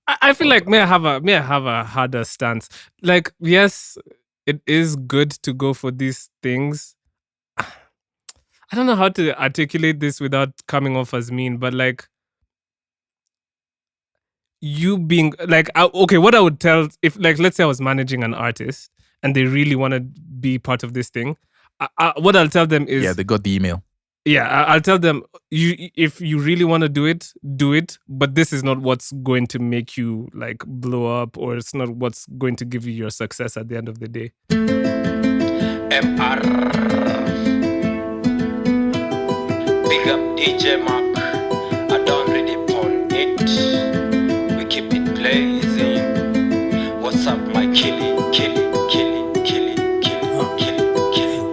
I feel like may I have a harder stance. Like, yes, it is good to go for these things. I don't know how to articulate this without coming off as mean, but like you being like okay, what I would tell if like let's say I was managing an artist and they really want to be part of this thing, what I'll tell them is Yeah, they got the email. yeah, I'll tell them if you really want to do it, but this is not what's going to make you like blow up, or it's not what's going to give you your success at the end of the day. MR. Big up DJ Mark. I don't really on it. We keep it blazing. What's up, my killy?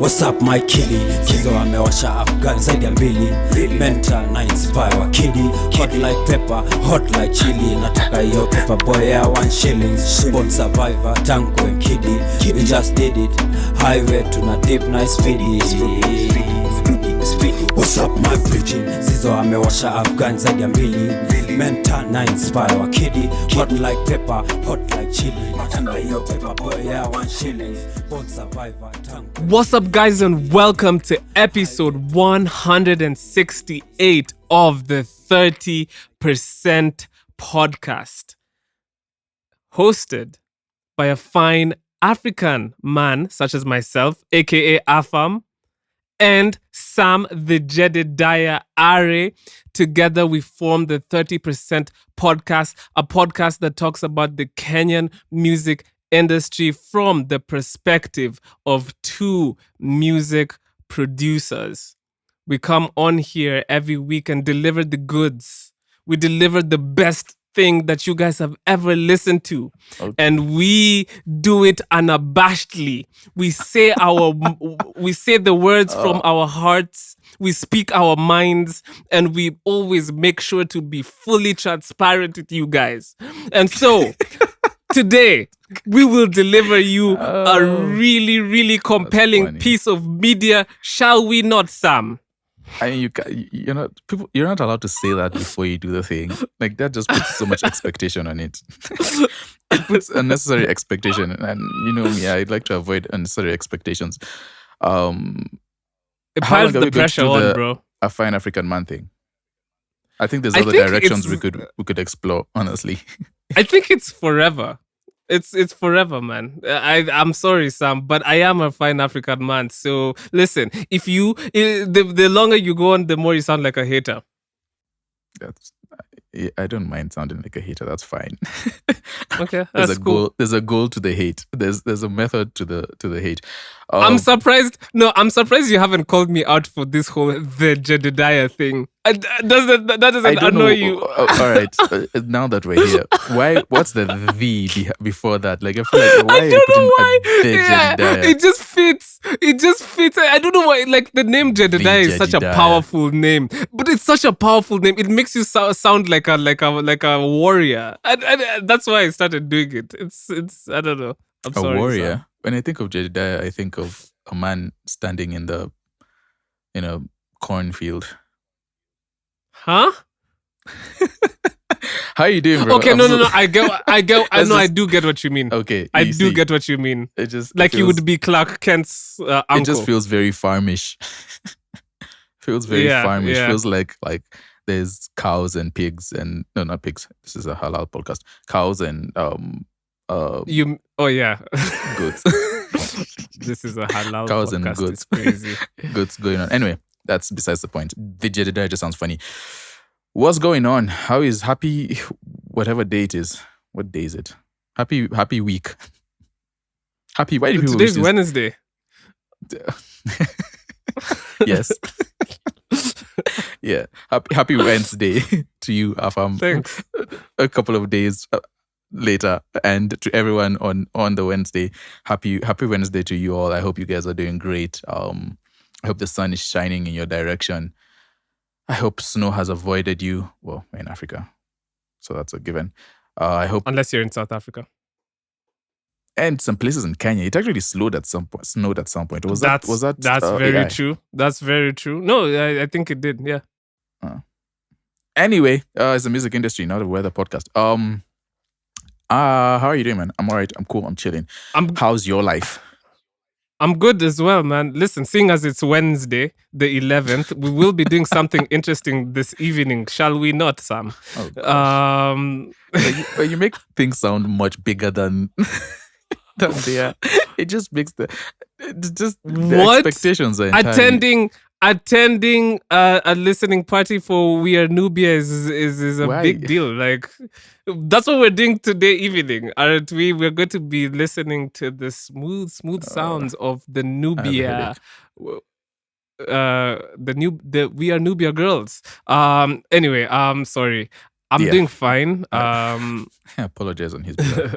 What's up my killy? Kizo amewasha Afghan zaidi ya mbili. Mental na inspire wa kidi. Hot like pepper, hot like chili. Nataka hiyo pepper boy ya 1 shillings. Born survivor, tango and kiddy. We just did it. Highway tuna deep nice speedy. What's up my preaching? Zizo amewasha Afghan zaidi ya mbili. Mental na inspire wa kidi. Hot like pepper, hot like chili. Nataka hiyo pepper boy ya 1 shillings. Born survivor, tango. What's up, guys, and welcome to episode 168 of the 30% podcast, hosted by a fine African man such as myself, aka Afam, and Sam the Jedediah Are. Together we form the 30% podcast, a podcast that talks about the Kenyan music industry from the perspective of two music producers. We come on here every week and deliver the goods. We deliver the best thing that you guys have ever listened to. Okay. And we do it unabashedly. We say the words from our hearts. We speak our minds, and we always make sure to be fully transparent with you guys. And so today, we will deliver you a really, really compelling piece of media, shall we not, Sam? I mean, you're not allowed to say that before you do the thing. Like, that just puts so much expectation on it. It puts unnecessary expectation, and you know me, I'd like to avoid unnecessary expectations. It piles the pressure on, bro. A fine African man thing. I think there's other directions we could explore. Honestly, I think it's forever. It's forever, man. I'm sorry, Sam, but I am a fine African man. So listen, if you the longer you go on, the more you sound like a hater. I don't mind sounding like a hater. That's fine. Okay, that's cool. There's a goal to the hate. There's a method to the hate. I'm surprised. No, I'm surprised you haven't called me out for this whole the Jedediah thing. That doesn't annoy you. All right. Now that we're here, what's the before that? Like, I feel like why I don't know why. Jedediah? It just fits. I don't know why. Like, the name Jedediah is such a powerful name, but it's such a powerful name. It makes you sound like a warrior. And that's why I started doing it. It's I don't know. I'm sorry, warrior. Sam. When I think of Jedediah, I think of a man standing in the cornfield. Huh? How are you doing, bro? Okay, no. I do get what you mean. Okay, I do get what you mean. It just like you would be Clark Kent's uncle. It just feels very farmish. Feels very farmish. Yeah. Feels like there's cows and pigs and no, not pigs. This is a halal podcast. Cows and goods. This is a halal cows podcast. And goods. It's crazy. Goods going on. Anyway, that's besides the point. The Jedediah just sounds funny. What's going on? How is happy whatever day it is? What day is it? Happy week. Happy. Why do people Today's Wednesday. Yes. Yeah. Happy Wednesday to you, Afam. Thanks. A couple of days later, and to everyone on the Wednesday, happy Wednesday to you all. I hope you guys are doing great. I hope the sun is shining in your direction. I hope snow has avoided you. Well, we're in Africa, so that's a given. I hope, unless you're in South Africa, and some places in Kenya, it actually snowed at some point. That's very true. That's very true. No, I think it did. Yeah. Anyway, it's a music industry, not a weather podcast. How are you doing, man? I'm all right. I'm cool. I'm chilling. I'm How's your life? I'm good as well, man. Listen, seeing as it's Wednesday, the 11th, we will be doing something interesting this evening, shall we not, Sam? Oh, gosh. But you make things sound much bigger than than they are. It just makes the What? expectations are entirely. Attending a listening party for We Are Nubia is a Why? big deal. Like, that's what we're doing today evening, aren't we? We're going to be listening to the smooth sounds of the I have a Nubia, headache. the We Are Nubia girls. Anyway, sorry, I'm Yeah. doing fine. I apologize on his behalf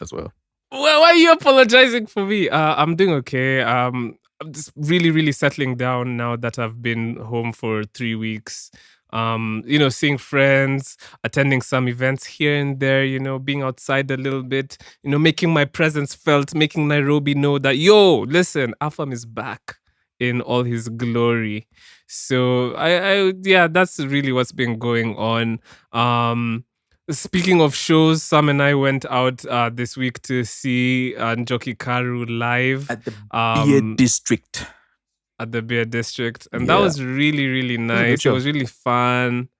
as well. Why are you apologizing for me? I'm doing okay. I'm just really settling down now that I've been home for 3 weeks. Seeing friends, attending some events here and there, being outside a little bit, making my presence felt, making Nairobi know that, yo, listen, Afam is back in all his glory. So yeah, that's really what's been going on. Speaking of shows, Sam and I went out this week to see Njoki Karu live At the Beer um, District. at the Beer District, and that Yeah. was really It was a good nice. It show. was really fun.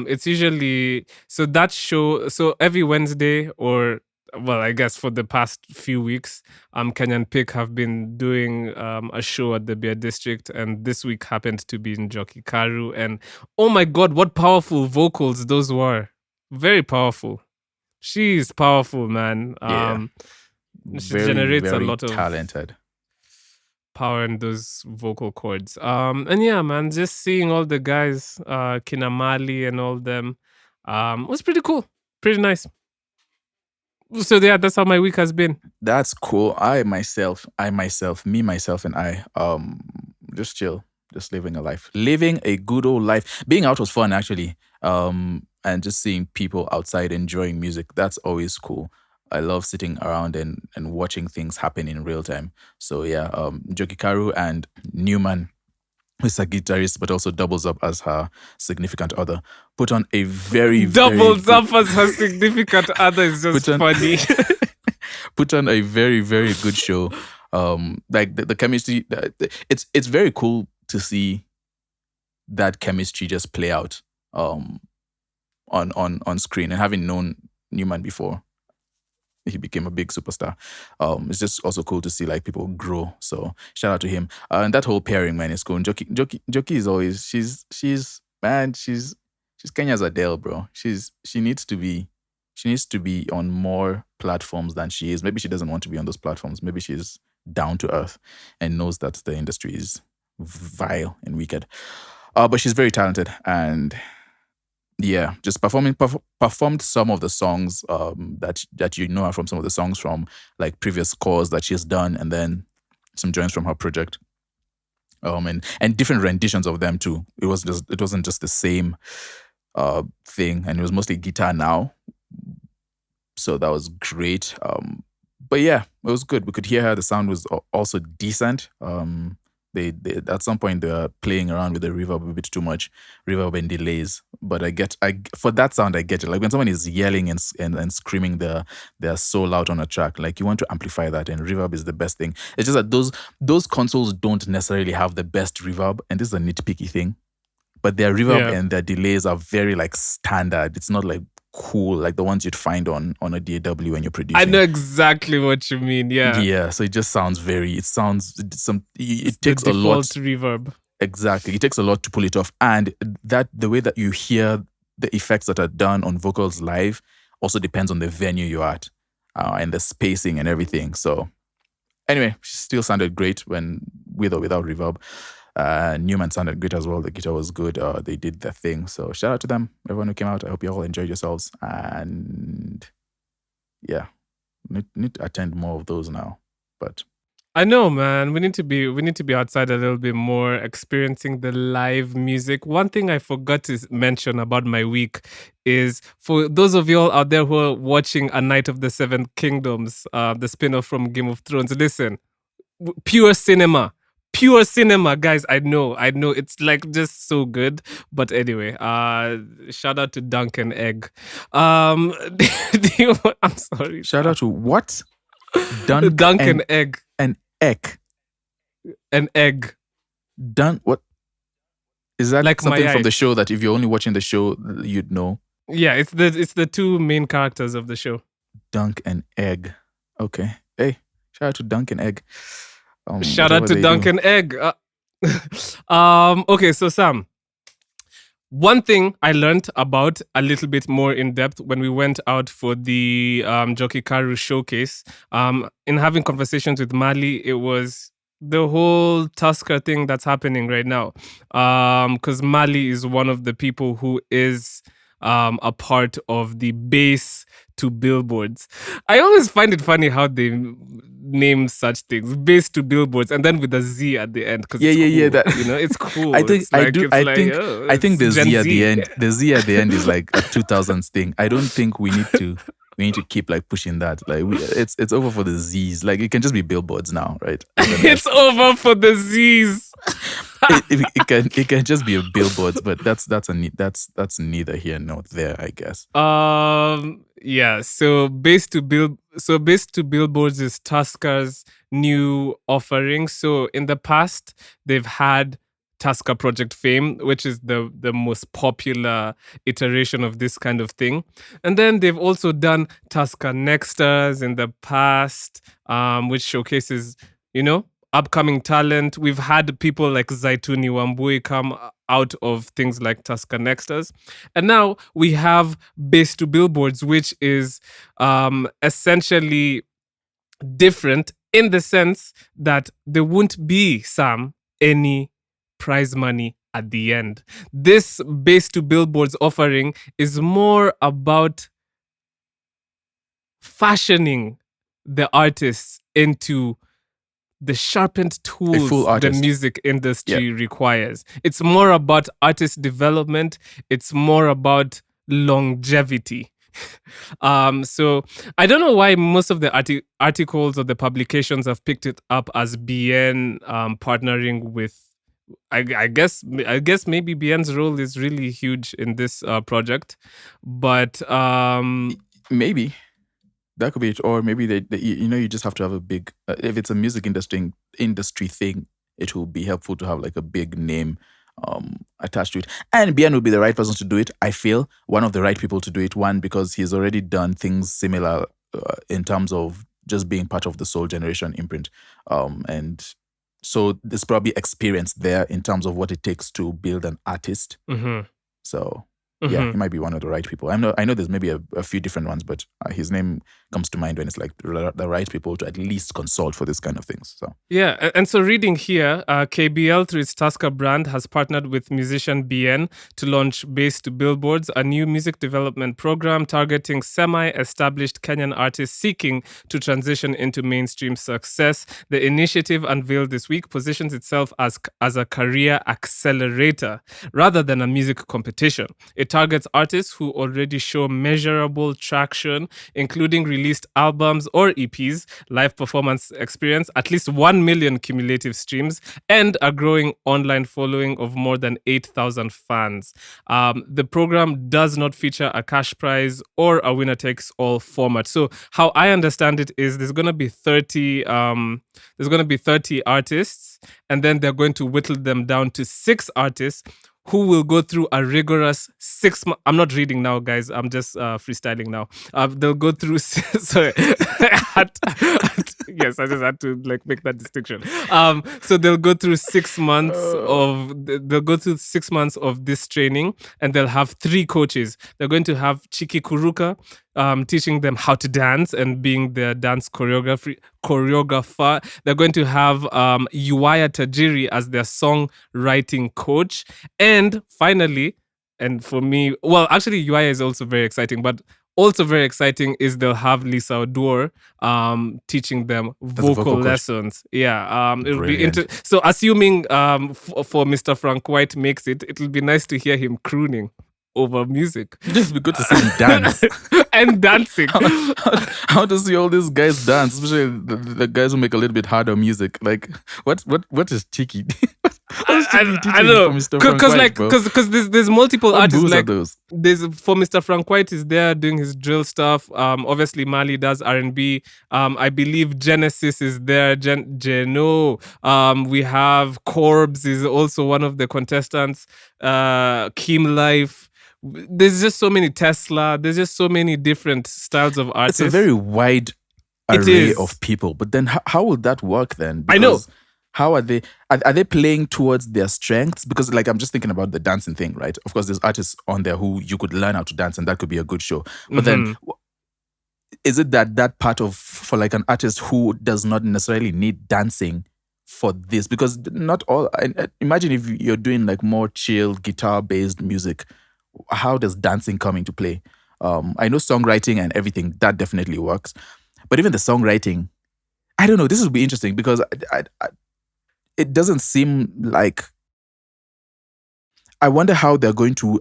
It's usually so that show. So every Wednesday, or well, I guess for the past few weeks, Kenyan Pick have been doing a show at the Beer District, and this week happened to be in Njoki Karu, and oh my God, what powerful vocals those were! Very powerful. She's powerful, man. Yeah. She Very, generates a very lot of talented. power in those vocal cords. And yeah, man, just seeing all the guys, Kinamali and all them, was pretty cool. Pretty nice. So yeah, that's how my week has been. That's cool. Me, myself, and I, just chill, just living a life, living a good old life. Being out was fun, actually. And just seeing people outside enjoying music, that's always cool. I love sitting around and watching things happen in real time. So yeah, Jokikaru and Newman, who's a guitarist but also doubles up as her significant other, put on a very Doubles very up as her significant other is just Put on- funny. put on a very very good show. Like the chemistry, it's very cool to see that chemistry just play out on screen. And having known Newman before he became a big superstar, it's just also cool to see like people grow. So shout out to him. And that whole pairing, man, is cool. And Joki is always she's Kenya's Adele, bro. She needs to be on more platforms than she is. Maybe she doesn't want to be on those platforms. Maybe she's down to earth and knows that the industry is vile and wicked. But she's very talented, and yeah, just performed some of the songs that you know her from, some of the songs from like previous scores that she's done, and then some joints from her project. And different renditions of them too. It wasn't just the same thing, and it was mostly guitar now. So that was great. But yeah, it was good. We could hear her. The sound was also decent. They at some point they were playing around with the reverb a bit too much, reverb and delays. But for that sound I get it. Like when someone is yelling and screaming, they're so loud on a track. Like you want to amplify that, and reverb is the best thing. It's just that those consoles don't necessarily have the best reverb, and this is a nitpicky thing. But their reverb Yeah. and their delays are very like standard. It's not like cool like the ones you'd find on a DAW when you're producing. I know exactly what you mean. Yeah. Yeah, so it just sounds it takes the a lot. default reverb. Exactly. It takes a lot to pull it off. And that the way that you hear the effects that are done on vocals live also depends on the venue you're at, and the spacing and everything. So anyway, she still sounded great when with or without reverb. Newman sounded great as well. The guitar was good. They did their thing. So shout out to them, everyone who came out. I hope you all enjoyed yourselves. And yeah, need to attend more of those now. But I know, man. We need to be outside a little bit more, experiencing the live music. One thing I forgot to mention about my week is for those of you all out there who are watching A Night of the Seven Kingdoms, the spin-off from Game of Thrones. Listen, pure cinema, pure cinema, guys. I know. It's like just so good. But anyway, shout out to Duncan Egg. I'm sorry. Shout out to what? Duncan Egg. An egg. An egg. What? Is that Like something my from eye. the show that if you're only watching the show, you'd know? Yeah, it's the two main characters of the show. Dunk and egg. Okay. Hey, shout out to Dunk and Egg. Shout out whatever to they Duncan Egg. Okay, so Sam, one thing I learned about a little bit more in depth when we went out for the Jockey Karu showcase, in having conversations with Mali, it was the whole Tusker thing that's happening right now. Because Mali is one of the people who is a part of the base to Billboardz. I always find it funny how they name such things, base to Billboardz, and then with a Z at the end. Yeah, it's yeah, cool, that- you know, it's cool. I think It's like, it's I like, think oh, I think the it's Z Gen at the end. The Z at the end is like a 2000s thing. I don't think we need to keep like pushing that. Like it's over for the Z's. Like it can just be Billboardz now, right? It's over for the Z's. it can just be a Billboardz, but that's neither here nor there, I guess. Yeah, so base to Billboardz is Tusker's new offering. So in the past they've had Tusker Project Fame, which is the most popular iteration of this kind of thing. And then they've also done Tusker Nexters in the past, which showcases, you know, upcoming talent. We've had people like Zaituni Wambui come out of things like Tusker Nexters. And now we have Base to Billboardz, which is essentially different in the sense that there won't be, Sam, any prize money at the end. This Base to Billboardz offering is more about fashioning the artists into the sharpened tools the artist. music industry requires. It's more about artist development. It's more about longevity. So I don't know why most of the articles or the publications have picked it up as BN partnering with. I guess maybe BN's role is really huge in this project, but maybe that could be it, or maybe they you just have to have a big. If it's a music industry thing, it will be helpful to have like a big name attached to it. And BN would be the right person to do it. I feel one of the right people to do it. One, because he's already done things similar in terms of just being part of the Soul Generation imprint, and so there's probably experience there in terms of what it takes to build an artist. So. Yeah, he might be one of the right people. I know there's maybe a few different ones, but his name comes to mind when it's like the right people to at least consult for this kind of things. So yeah, and so reading here, KBL through its Tusker brand has partnered with musician BN to launch Base to Billboardz, a new music development program targeting semi-established Kenyan artists seeking to transition into mainstream success. The initiative unveiled this week positions itself as a career accelerator rather than a music competition. It targets artists who already show measurable traction, including released albums or EPs, live performance experience, at least 1 million cumulative streams, and a growing online following of more than 8,000 fans. The program does not feature a cash prize or a winner-takes-all format. So how I understand it is there's going to be 30 artists, and then they're going to whittle them down to 6 artists who will go through a rigorous 6 months. I'm not reading now, guys. I'm just freestyling now. They'll go through. Sorry, yes, I just had to like make that distinction. So they'll go through 6 months of this training, and they'll have 3 coaches. They're going to have Chiki Kuruka, teaching them how to dance and being their dance choreographer. They're going to have Uwaya Tajiri as their songwriting coach. And finally, and for me, well, actually, Uwaya is also very exciting, but also very exciting is they'll have Lisa Odur teaching them vocal lessons. Yeah, it'll be so assuming for Mr. Frank White makes it, it'll be nice to hear him crooning over music. Just be good to see him dance. And dancing. How to see all these guys dance, especially the guys who make a little bit harder music. Like, what is Tiki? I know, because there's multiple What artists. booze are Like those? there's for Mr. Frank White is there doing his drill stuff. Obviously Mali does R&B. I believe Genesis is there. Geno. We have Corbs is also one of the contestants. Kim Life. There's just so many Tesla. There's just so many different styles of artists. It's a very wide array of people. But then how will that work then? I know. How are they? Are they playing towards their strengths? Because like I'm just thinking about the dancing thing, right? Of course, there's artists on there who you could learn how to dance, and that could be a good show. But then, is it that part of for like an artist who does not necessarily need dancing for this? Because not all. Imagine if you're doing like more chill guitar-based music. How does dancing come into play? I know songwriting and everything that definitely works, but even the songwriting, I don't know. This will be interesting because it doesn't seem like. I wonder how they're going to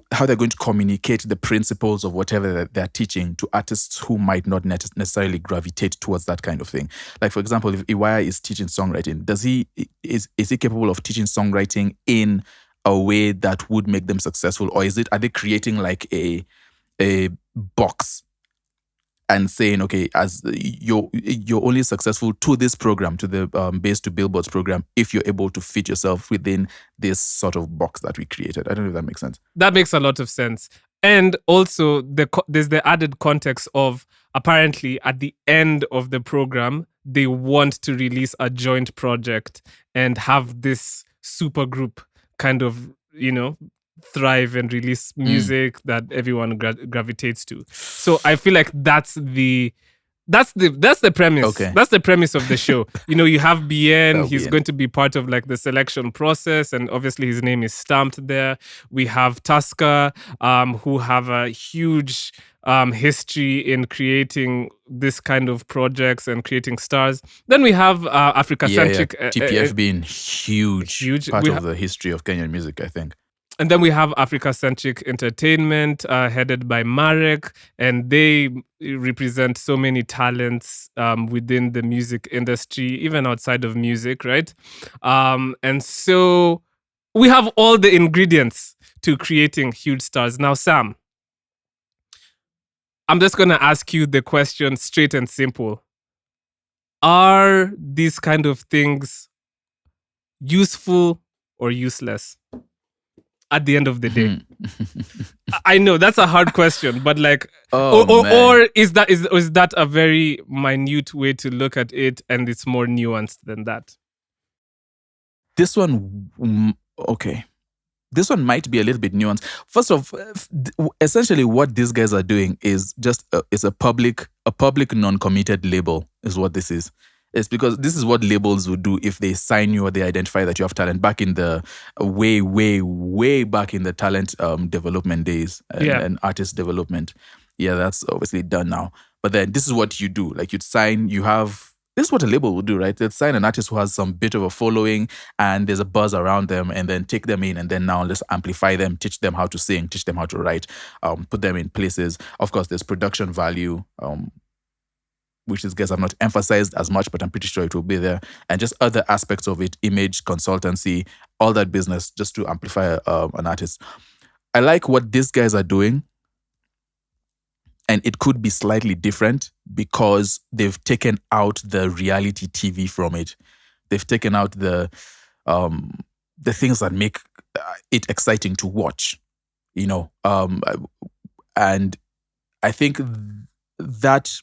communicate the principles of whatever they're teaching to artists who might not necessarily gravitate towards that kind of thing. Like for example, if Iwaya is teaching songwriting, is he capable of teaching songwriting in a way that would make them successful, or are they creating like a box and saying, okay, as you're only successful to this program, to the Base to Billboardz program, if you're able to fit yourself within this sort of box that we created. I don't know if that makes sense. That makes a lot of sense. And also, there's the added context of apparently at the end of the program, they want to release a joint project and have this super group kind of, thrive and release music that everyone gravitates to. So I feel like that's the premise. Okay. That's the premise of the show. You have Bien. He's going to be part of like the selection process, and obviously his name is stamped there. We have Tusker, who have a huge history in creating this kind of projects and creating stars. Then we have Africa-centric. TPF being huge part of the history of Kenyan music, I think. And then we have Africa-centric entertainment headed by Marek, and they represent so many talents within the music industry, even outside of music, right? And so we have all the ingredients to creating huge stars. Now, Sam, I'm just going to ask you the question straight and simple. Are these kind of things useful or useless? At the end of the day, I know that's a hard question, but like, or is that a very minute way to look at it, and it's more nuanced than that? This one, okay. This one might be a little bit nuanced. First off, essentially, what these guys are doing is just it's a public non-committed label is what this is. It's because this is what labels would do if they sign you or they identify that you have talent back in the way back in the talent development days and artist development. Yeah, that's obviously done now. But then this is what you do. Like you'd sign, this is what a label would do, right? They'd sign an artist who has some bit of a following and there's a buzz around them, and then take them in and then now let's amplify them, teach them how to sing, teach them how to write, put them in places. Of course, there's production value, which these guys have not emphasized as much, but I'm pretty sure it will be there. And just other aspects of it, image, consultancy, all that business, just to amplify an artist. I like what these guys are doing. And it could be slightly different because they've taken out the reality TV from it. They've taken out the things that make it exciting to watch, and I think that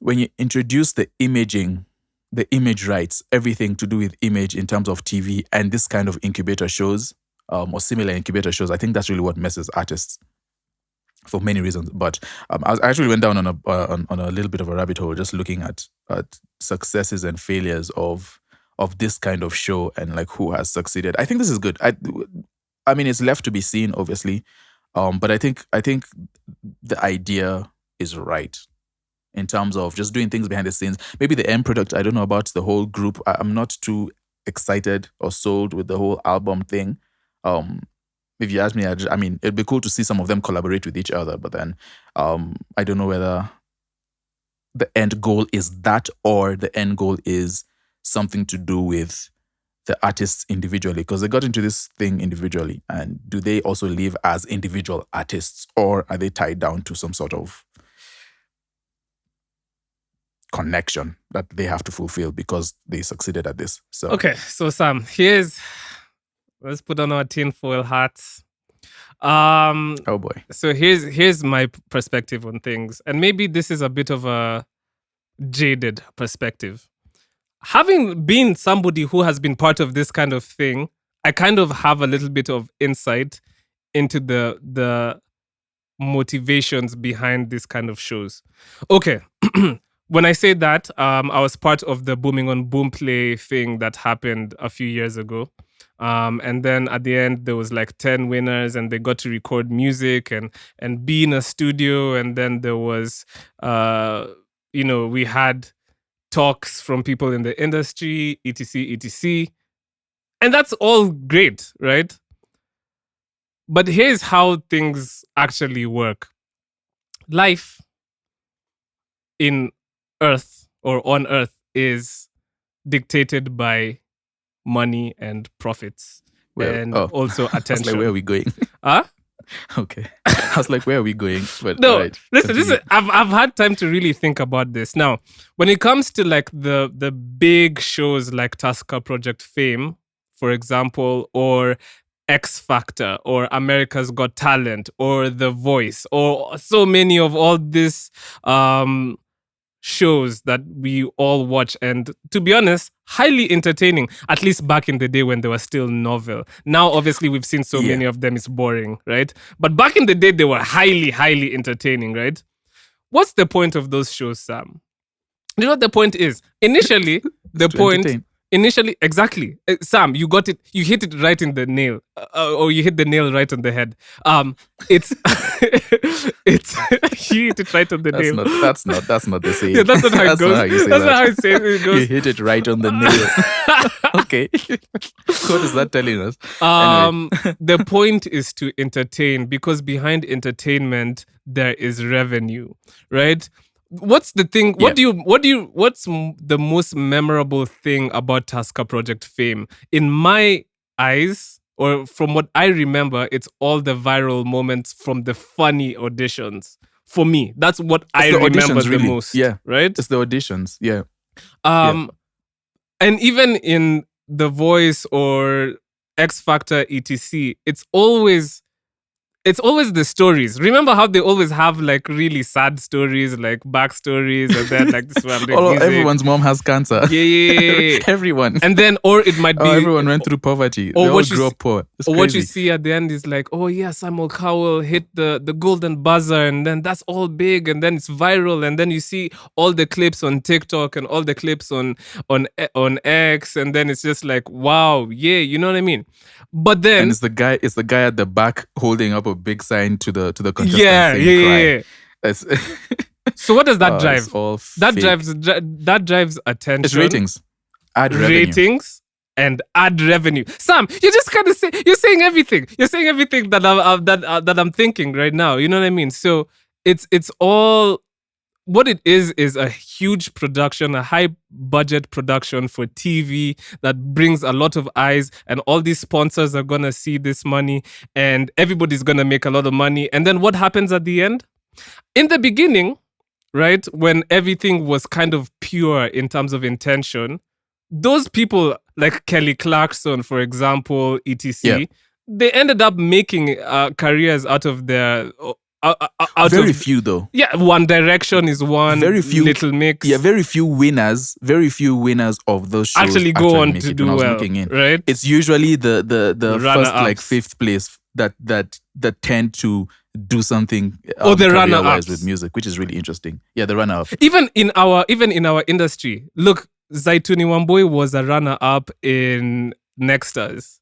when you introduce the image rights, everything to do with image in terms of TV and this kind of incubator shows or similar incubator shows, I think that's really what messes artists for many reasons. But I actually went down on a little bit of a rabbit hole, just looking at successes and failures of this kind of show and like who has succeeded. I think this is good. I mean, it's left to be seen, obviously, but I think the idea is right. In terms of just doing things behind the scenes. Maybe the end product, I don't know about the whole group. I'm not too excited or sold with the whole album thing. if you ask me, I mean, it'd be cool to see some of them collaborate with each other, but then I don't know whether the end goal is that or the end goal is something to do with the artists individually, because they got into this thing individually. And do they also live as individual artists, or are they tied down to some sort of connection that they have to fulfill because they succeeded at this? So Okay, so Sam, let's put on our tinfoil hats. oh boy. So here's my perspective on things, and maybe this is a bit of a jaded perspective. Having been somebody who has been part of this kind of thing, I kind of have a little bit of insight into the motivations behind this kind of shows. Okay. When I say that, I was part of the Booming on Boomplay thing that happened a few years ago. And then at the end, there was like 10 winners and they got to record music and be in a studio. And then there was, we had talks from people in the industry, etc., etc. And that's all great, right? But here's how things actually work. Life in Earth or on Earth is dictated by money and profits and also I was attention. like, where are we going? Huh? Okay. I was like, where are we going? But No, right, listen. I've had time to really think about this. Now, when it comes to like the big shows like Tusker Project Fame, for example, or X Factor, or America's Got Talent, or The Voice, or so many of all these shows that we all watch, and to be honest, highly entertaining, at least back in the day when they were still novel. Now obviously we've seen so many of them, it's boring, right? But back in the day they were highly entertaining, right? What's the point of those shows, Sam? You know what the point is? Initially exactly, Sam, you got it, you hit it right in the nail, or you hit the nail right on the head. It's it's you hit it right on the nail. That's not the same. Yeah, that's not how it goes. Not how you say That's that. not how it goes. You hit it right on the nail. Okay. What is that telling us? The point is to entertain, because behind entertainment there is revenue, right? What's the thing? What's the most memorable thing about Tusker Project Fame? In my eyes, or from what I remember, it's all the viral moments from the funny auditions. For me, that's what I remember the most. Yeah. Right? It's the auditions. Yeah. And even in The Voice or X Factor, etc., it's always the stories. Remember how they always have like really sad stories, like backstories, and then like this one. Everyone's mom has cancer. Yeah. Everyone. And then, or it might be everyone went through poverty. Or they all what you grew up poor. It's or crazy. what you see at the end is like, oh yeah, Samuel Cowell hit the golden buzzer, and then that's all big, and then it's viral, and then you see all the clips on TikTok and all the clips on X, and then it's just like, wow, yeah, you know what I mean? But then and it's the guy at the back holding up a big sign to the contestant yeah. It's, So what does that drive? it's all That fake. drives attention. It's ratings. Ad revenue. Ratings and ad revenue. Sam, you're just kind of you're saying everything. You're saying everything that I'm thinking right now. You know what I mean? So it's all, what it is a huge production, a high budget production for TV that brings a lot of eyes, and all these sponsors are gonna see this money, and everybody's gonna make a lot of money. And then what happens at the end? In the beginning, right, when everything was kind of pure in terms of intention, those people like Kelly Clarkson, for example, etc., they ended up making careers out of their Very few though. Yeah, One Direction is one. Very few. Little Mix. Yeah, very few winners of those shows actually go on make to it do when I was well, looking in. right? It's usually the first runner-ups. like fifth place that tend to do something Or the career-wise runner-ups. with music, which is really interesting. Yeah, the runner-up. Even in our industry, look, Zaituni Wambui was a runner-up in Nexters.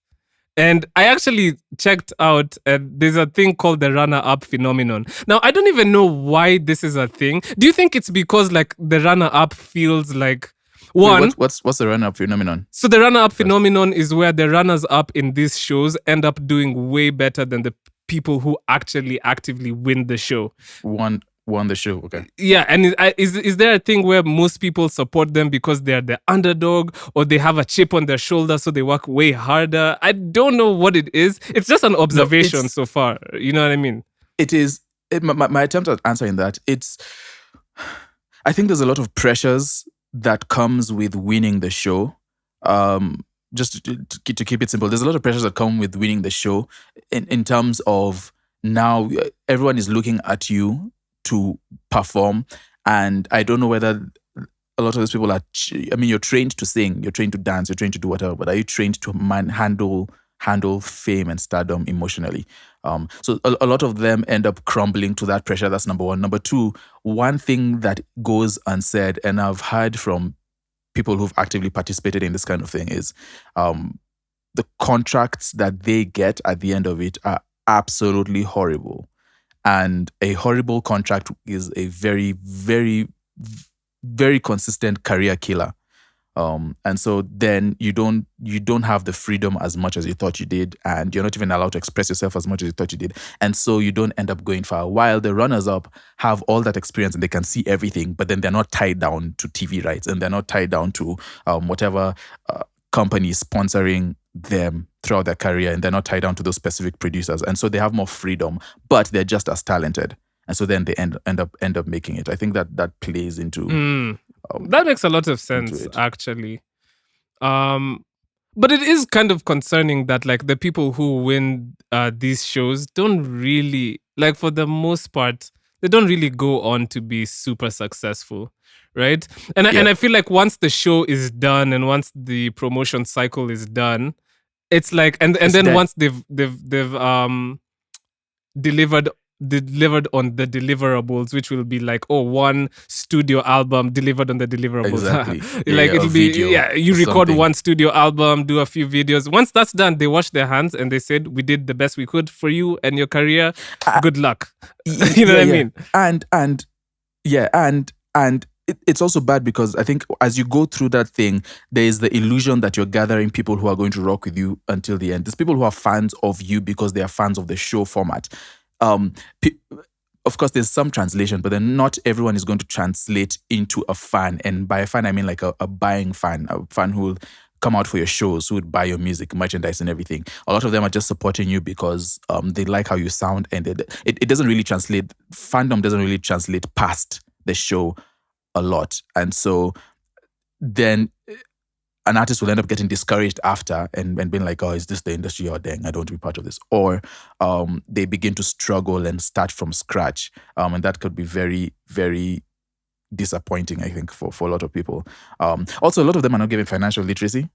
And I actually checked out, there's a thing called the runner-up phenomenon. Now, I don't even know why this is a thing. Do you think it's because like the runner-up feels like One, what's the run-up phenomenon? so the runner-up phenomenon is where the runners-up in these shows end up doing way better than the people who actually actively win the show. Won the show. Okay. Yeah, and is there a thing where most people support them because they're the underdog or they have a chip on their shoulder so they work way harder? I don't know what it is. It's just an observation so far. You know what I mean? It is. My attempt at answering that, I think there's a lot of pressures that comes with winning the show. Just to keep it simple, there's a lot of pressures that come with winning the show in terms of now everyone is looking at you to perform, and I don't know whether a lot of those people are. You're trained to sing, you're trained to dance, you're trained to do whatever, but are you trained to handle fame and stardom emotionally? So a lot of them end up crumbling to that pressure. That's number one. Number two, one thing that goes unsaid, and I've heard from people who've actively participated in this kind of thing, is the contracts that they get at the end of it are absolutely horrible. And a horrible contract is a very, very, very consistent career killer. And so then you don't have the freedom as much as you thought you did, and you're not even allowed to express yourself as much as you thought you did. And so you don't end up going far. While the runners-up have all that experience and they can see everything, but then they're not tied down to TV rights, and they're not tied down to whatever company is sponsoring them throughout their career, and they're not tied down to those specific producers. And so they have more freedom, but they're just as talented. And so then they end up making it. I think that plays into... that makes a lot of sense, actually. But it is kind of concerning that like the people who win these shows don't really, like for the most part, they don't really go on to be super successful, right? And I feel like once the show is done and once the promotion cycle is done, it's like and then dead. Once they've delivered on the deliverables, which will be like, one studio album delivered on the deliverables. Exactly. Like it'll be you record one studio album, do a few videos. Once that's done, they wash their hands and they said, we did the best we could for you and your career. Good luck. You know what I mean? And it's also bad because I think as you go through that thing, there is the illusion that you're gathering people who are going to rock with you until the end. There's people who are fans of you because they are fans of the show format. Of course, there's some translation, but then not everyone is going to translate into a fan. And by a fan, I mean like a buying fan, a fan who will come out for your shows, who would buy your music, merchandise, and everything. A lot of them are just supporting you because they like how you sound, and it doesn't really translate. Fandom doesn't really translate past the show a lot, and so then an artist will end up getting discouraged after and being like, oh, is this the industry? Or dang, I don't want to be part of this. Or they begin to struggle and start from scratch. And that could be very, very disappointing, I think, for a lot of people. Also, a lot of them are not given financial literacy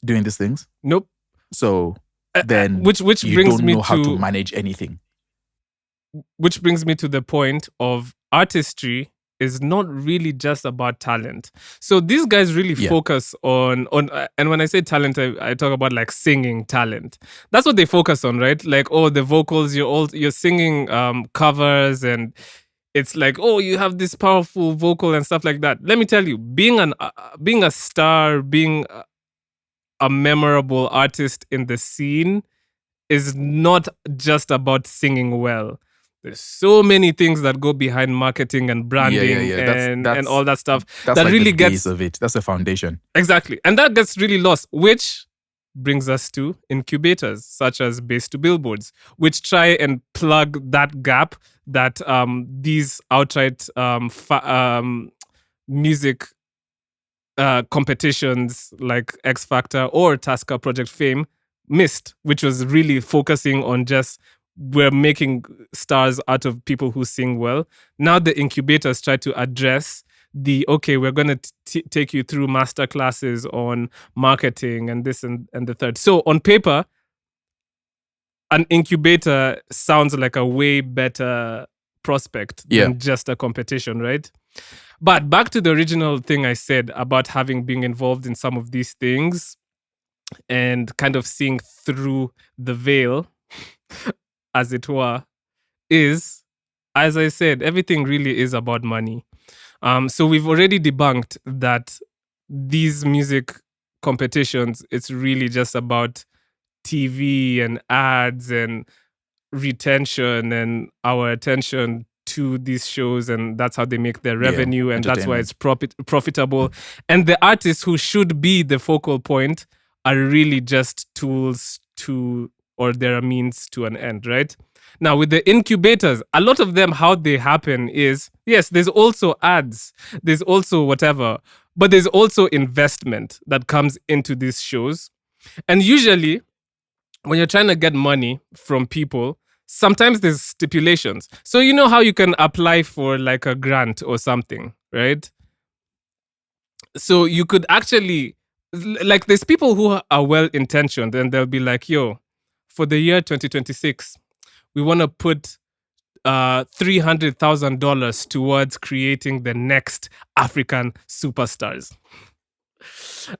doing these things. Nope. So then which you brings don't me know how to manage anything. Which brings me to the point of artistry is not really just about talent. So these guys really focus on and when I say talent, I talk about like singing talent. That's what they focus on, right? Like, the vocals, you're singing covers, and it's like, you have this powerful vocal and stuff like that. Let me tell you, being a star, being a memorable artist in the scene is not just about singing well. There's so many things that go behind marketing and branding and all that stuff. That's that like really the gets base of it. That's the foundation. Exactly. And that gets really lost, which brings us to incubators such as Base to Billboardz, which try and plug that gap that these outright music competitions like X Factor or Tasker Project Fame missed, which was really focusing on just we're making stars out of people who sing well. Now the incubators try to address we're going to take you through master classes on marketing and this and the third. So on paper, an incubator sounds like a way better prospect than just a competition, right? But back to the original thing I said about having been involved in some of these things and kind of seeing through the veil, as it were, is, as I said, everything really is about money. So we've already debunked that these music competitions, it's really just about TV and ads and retention and our attention to these shows, and that's how they make their revenue, and that's why it's profitable. And the artists who should be the focal point are really just tools to, or they're a means to an end, right? Now, with the incubators, a lot of them, how they happen is, yes, there's also ads, there's also whatever, but there's also investment that comes into these shows. And usually, when you're trying to get money from people, sometimes there's stipulations. So you know how you can apply for like a grant or something, right? So you could actually, like, there's people who are well intentioned and they'll be like, yo, for the year 2026, we want to put $300,000 towards creating the next African superstars.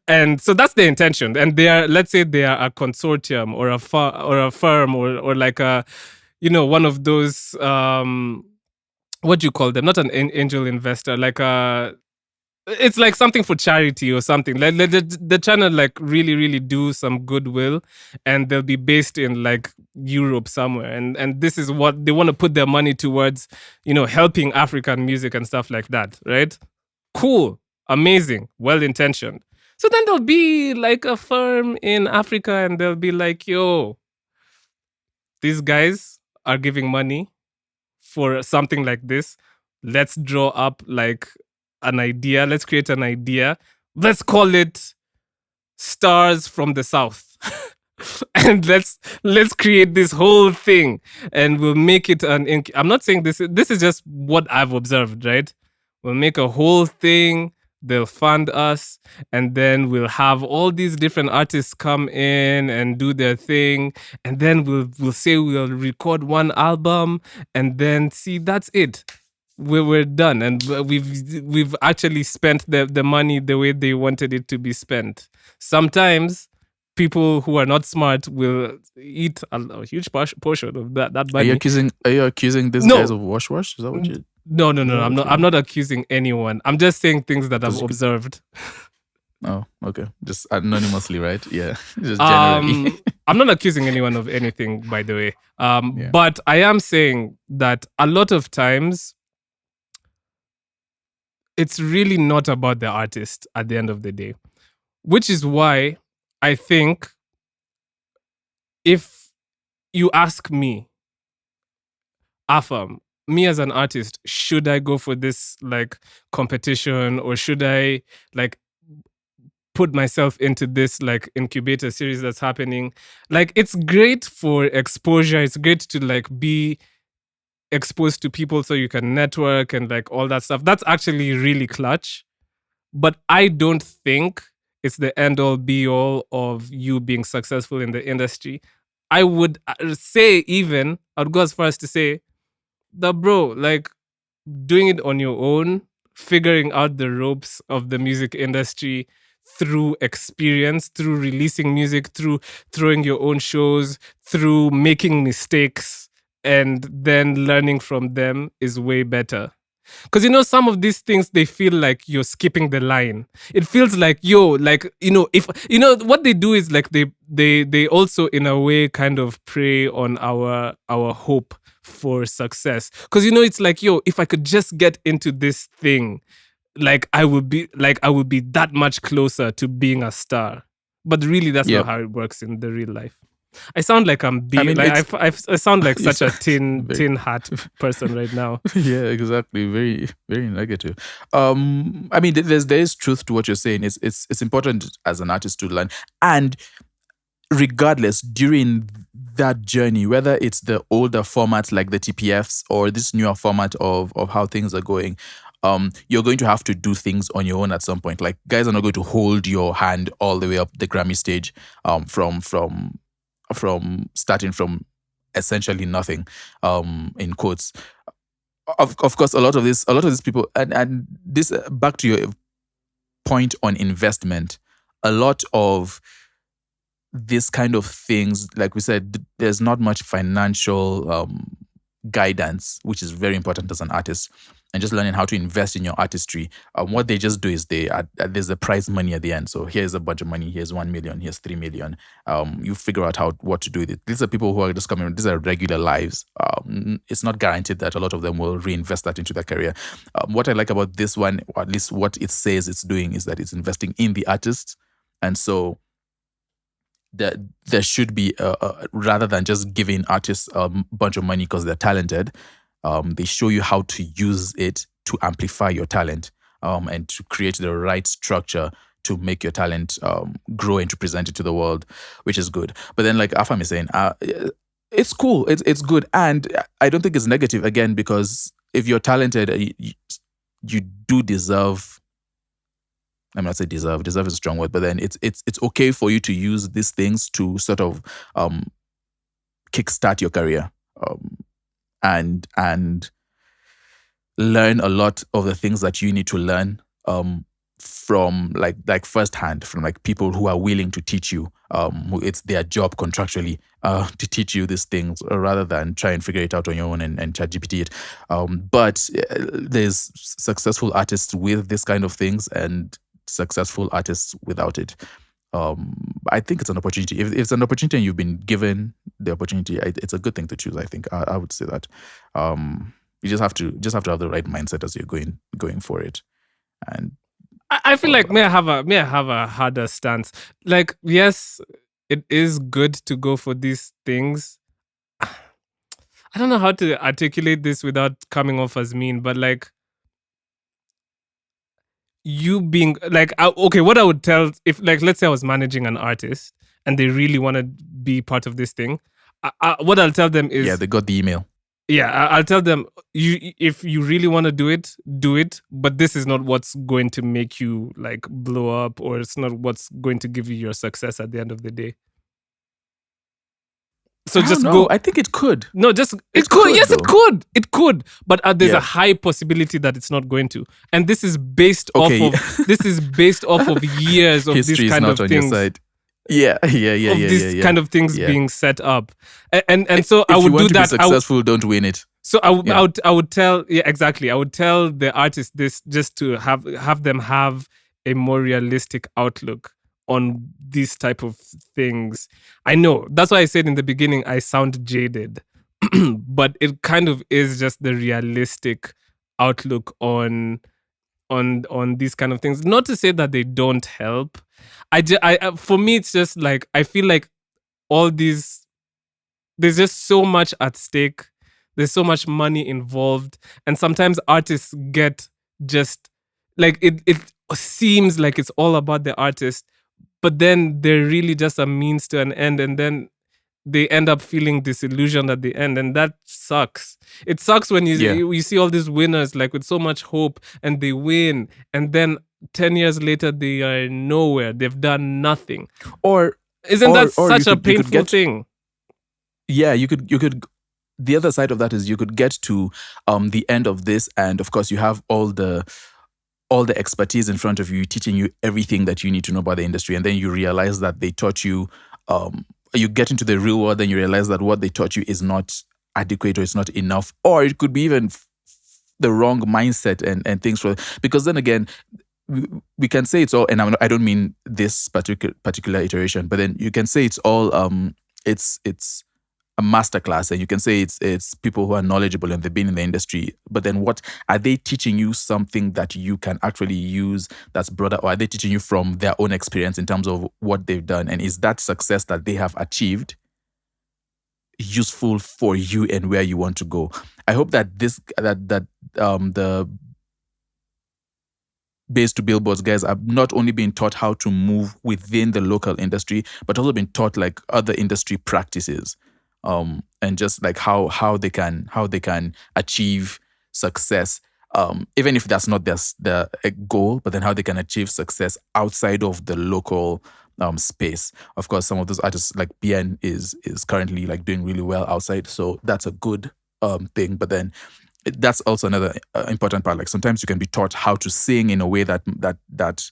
And so that's the intention. And they are, let's say they are a consortium or a firm or like a, you know, one of those, what do you call them? Not an angel investor, like a, it's like something for charity or something. Like they're trying to like really, really do some goodwill, and they'll be based in like Europe somewhere. And this is what they want to put their money towards, you know, helping African music and stuff like that, right? Cool, amazing, well intentioned. So then there'll be like a firm in Africa, and they'll be like, yo, these guys are giving money for something like this. Let's draw up like an idea. Let's create an idea. Let's call it Stars from the South. And let's create this whole thing, and we'll make it an I'm not saying this is just what I've observed, right? We'll make a whole thing, they'll fund us, and then we'll have all these different artists come in and do their thing, and then we'll say we'll record one album, and then see, that's it. We're done, and we've actually spent the money the way they wanted it to be spent. Sometimes people who are not smart will eat a huge portion of that money. Are you accusing these guys of wash? Is that what you? No. I'm not accusing anyone. I'm just saying things that I've observed. Oh, okay. Just anonymously, right? Yeah. Just generally. I'm not accusing anyone of anything, by the way. But I am saying that a lot of times it's really not about the artist at the end of the day, which is why I think if you ask me, Afam, me as an artist, should I go for this like competition, or should I like put myself into this like incubator series that's happening? Like, it's great for exposure. It's great to like be exposed to people so you can network and like all that stuff. That's actually really clutch. But I don't think it's the end all be all of you being successful in the industry. I would say, even, I'd go as far as to say that, bro, like, doing it on your own, figuring out the ropes of the music industry through experience, through releasing music, through throwing your own shows, through making mistakes, and then learning from them is way better. Because, you know, some of these things, they feel like you're skipping the line. It feels like, yo, like, you know, if, you know, what they do is like they also in a way kind of prey on our hope for success. Because, you know, it's like, yo, if I could just get into this thing, like I would be that much closer to being a star. But really, that's not how it works in the real life. I sound like I'm being, like I sound like such a tin hat person right now. Yeah, exactly. Very, very negative. I mean, there's truth to what you're saying. It's important as an artist to learn, and regardless, during that journey, whether it's the older formats like the TPFs or this newer format of how things are going, you're going to have to do things on your own at some point. Like, guys are not going to hold your hand all the way up the Grammy stage, from starting from essentially nothing, in quotes. Of course, a lot of these people, and this, back to your point on investment, a lot of this kind of things, like we said, there's not much financial guidance, which is very important as an artist, and just learning how to invest in your artistry. What they just do is there's a prize money at the end. So here's a bunch of money. Here's 1 million. Here's 3 million. You figure out what to do with it. These are people who are just coming. These are regular lives. It's not guaranteed that a lot of them will reinvest that into their career. What I like about this one, or at least what it says it's doing, is that it's investing in the artist, and so there should be rather than just giving artists a bunch of money because they're talented, they show you how to use it to amplify your talent, and to create the right structure to make your talent grow and to present it to the world, which is good. But then, like Afam is saying, it's cool, it's good, and I don't think it's negative, again, because if you're talented, you do deserve. I'm not say deserve. Deserve is a strong word, but then it's okay for you to use these things to sort of kickstart your career, and learn a lot of the things that you need to learn from like firsthand, from like people who are willing to teach you. Who it's their job contractually to teach you these things, rather than try and figure it out on your own and ChatGPT it. But there's successful artists with this kind of things, and successful artists without it. I think it's an opportunity. If it's an opportunity and you've been given the opportunity, it's a good thing to choose. I think I would say that. You just have to have the right mindset as you're going for it. And I feel like may I have a harder stance. Like, yes, it is good to go for these things. I don't know how to articulate this without coming off as mean, but like, you being like, okay, what I would tell, if like, let's say I was managing an artist and they really want to be part of this thing, what I'll tell them is, they got the email. I'll tell them, if you really want to do it, but this is not what's going to make you like blow up, or it's not what's going to give you your success at the end of the day. So just go. I think it could. No, just it could. Yes, it could. It could. But there's a high possibility that it's not going to. And this is based off of years of History this kind is of not on things. your side. These kind of things being set up, and so if I would you want do to that. Be successful, don't win it. So I would tell exactly. I would tell the artist this just to have them have a more realistic outlook on these type of things. I know that's why I said in the beginning I sound jaded, but it kind of is just the realistic outlook on these kind of things. Not to say that they don't help. For me, it's just like I feel like all these. There's just so much at stake. There's so much money involved, and sometimes artists get just like it seems like it's all about the artist, but then they're really just a means to an end, and then they end up feeling disillusioned at the end, and that sucks. It sucks when you see all these winners like with so much hope, and they win, and then 10 years later they are nowhere. They've done nothing. Or isn't that such a painful thing? Yeah, you could. The other side of that is you could get to the end of this, and of course you have all the expertise in front of you, teaching you everything that you need to know about the industry, and then you realize that they taught you. You get into the real world, then you realize that what they taught you is not adequate, or it's not enough, or it could be even the wrong mindset and things. Because then again, we can say it's all, and I don't mean this particular iteration, but then you can say it's all. It's a masterclass, and you can say it's people who are knowledgeable and they've been in the industry, but then what are they teaching you? Something that you can actually use that's broader, or are they teaching you from their own experience in terms of what they've done, and is that success that they have achieved useful for you and where you want to go? I hope that the Base to Billboardz guys are not only being taught how to move within the local industry, but also being taught like other industry practices. And just like how they can achieve success, even if that's not their goal, but then how they can achieve success outside of the local space. Of course, some of those artists like BN is currently like doing really well outside, so that's a good thing. But then that's also another important part. Like sometimes you can be taught how to sing in a way that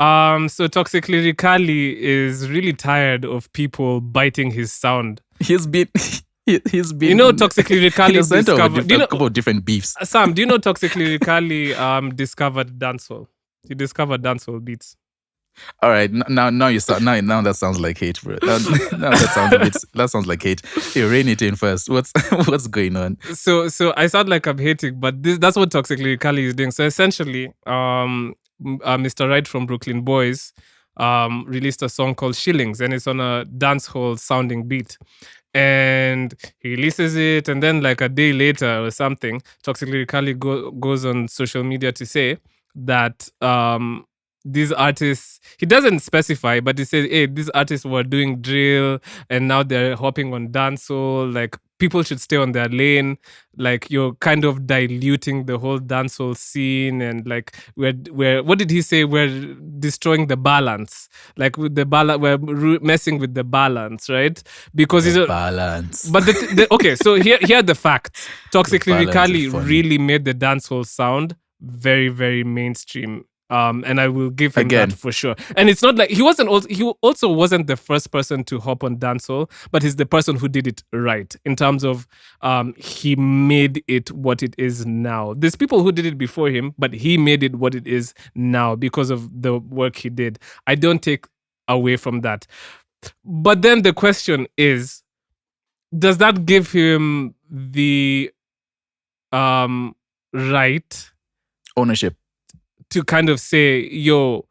So Toxic Lyrikali is really tired of people biting his sound. He's been he's been You know, Toxic Lyrikali in the center of discovered. Do you a know, couple of different beefs. Sam? Do you know Toxic Lyrikali discovered dancehall? He discovered dancehall beats. All right, now you sound now that sounds like hate, bro. Now that sounds like hate. Hey, rein it in first. What's going on? So I sound like I'm hating, but that's what Toxic Lyrikali is doing. So essentially, Mr. Right from Brooklyn Boys released a song called Shillings, and it's on a dancehall sounding beat. And he releases it, and then like a day later or something, Toxic Lyrikali goes on social media to say that these artists, he doesn't specify, but he says, hey, these artists were doing drill and now they're hopping on dancehall. Like, people should stay on their lane. Like, you're kind of diluting the whole dancehall scene. And like, we're what did he say? We're destroying the balance. Like, with the balance, we're messing with the balance, right? Because The he's balance. But okay, so here are the facts. Toxic The balance Lyrikali is funny. really made the dancehall sound very, very mainstream. And I will give him Again. that for sure. And it's not like he also wasn't the first person to hop on dancehall, but he's the person who did it right in terms of he made it what it is now. There's people who did it before him, but he made it what it is now because of the work he did. I don't take away from that. But then the question is, does that give him the right Ownership. to kind of say, yo,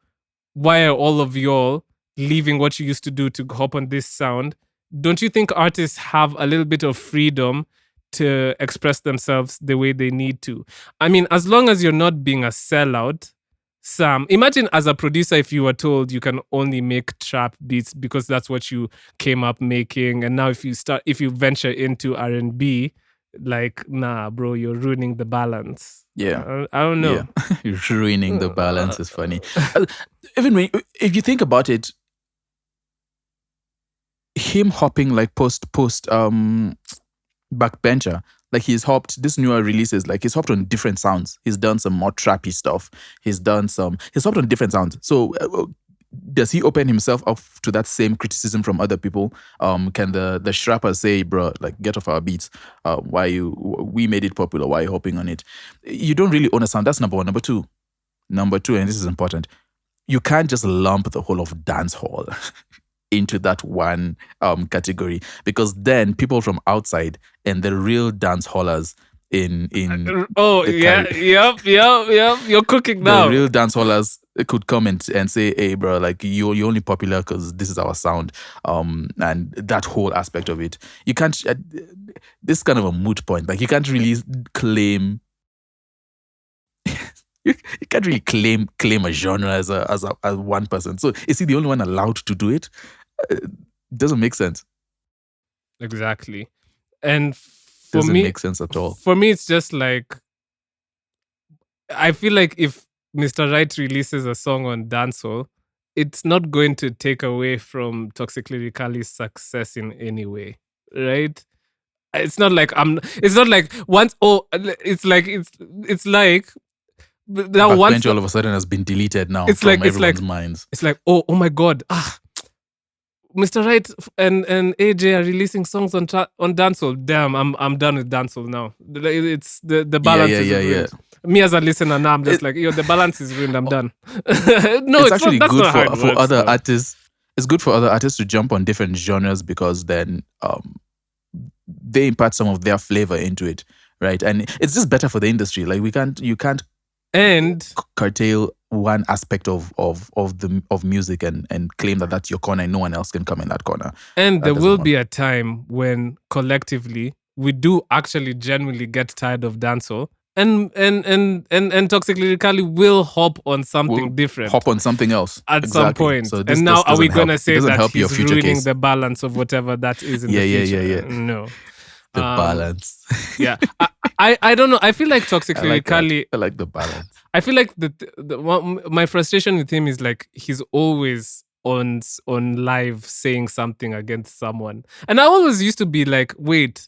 why are all of y'all leaving what you used to do to hop on this sound? Don't you think artists have a little bit of freedom to express themselves the way they need to? I mean, as long as you're not being a sellout, Sam, imagine as a producer if you were told you can only make trap beats because that's what you came up making, and now if you venture into R&B, like, nah, bro, you're ruining the balance. Yeah. I don't know. Yeah. You're ruining the balance is funny. Even if you think about it, him hopping like post backbencher, like he's hopped this newer releases, like he's hopped on different sounds. He's done some more trappy stuff. He's hopped on different sounds. So does he open himself up to that same criticism from other people? Can the strappers say, bro, like, get off our beats? We made it popular, why are you hopping on it? You don't really own a sound. That's number one. Number two, and this is important, you can't just lump the whole of dancehall into that one category, because then people from outside and the real dancehallers in Oh the yeah, yep. You're cooking the now. real dancehallers could come and say, hey, bro, like you're only popular because this is our sound. And that whole aspect of it. You can't, this is kind of a moot point. Like you can't really claim, you can't really claim a genre as one person. So is he the only one allowed to do it? It doesn't make sense. Exactly. And for Doesn't me, make sense at all. For me, it's just like, I feel like if Mr. Right releases a song on dancehall, it's not going to take away from Toxic Lyrikali's success in any way, right? It's not like once. Oh, it's like that once. Backbench all of a sudden has been deleted now It's from like- everyone's minds. It's like, oh my god, Mr. Right and AJ are releasing songs on dancehall. Damn, I'm done with dancehall now. It's the balance is ruined. Me as a listener now, I'm just like, yo, the balance is ruined. I'm done. No, It's actually not, that's good not how it for works, other though. artists. It's good for other artists to jump on different genres because then they impart some of their flavor into it, right? And it's just better for the industry. Like you can't And curtail one aspect of music and claim that that's your corner and no one else can come in that corner. And there doesn't will work. be a time when collectively we do actually genuinely get tired of dancehall, and Toxic Lyrikali will hop on something We'll different hop on something else at some Exactly. point. So this, and now this are we doesn't gonna help- it say doesn't that help your he's future ruining case. the balance of whatever that is in Yeah, the yeah, future? yeah, yeah. No. the balance. Yeah. I don't know. I feel like Toxic I like that. Lyrikali, I like the balance. I feel like my frustration with him is like he's always on live saying something against someone, and I always used to be like, wait,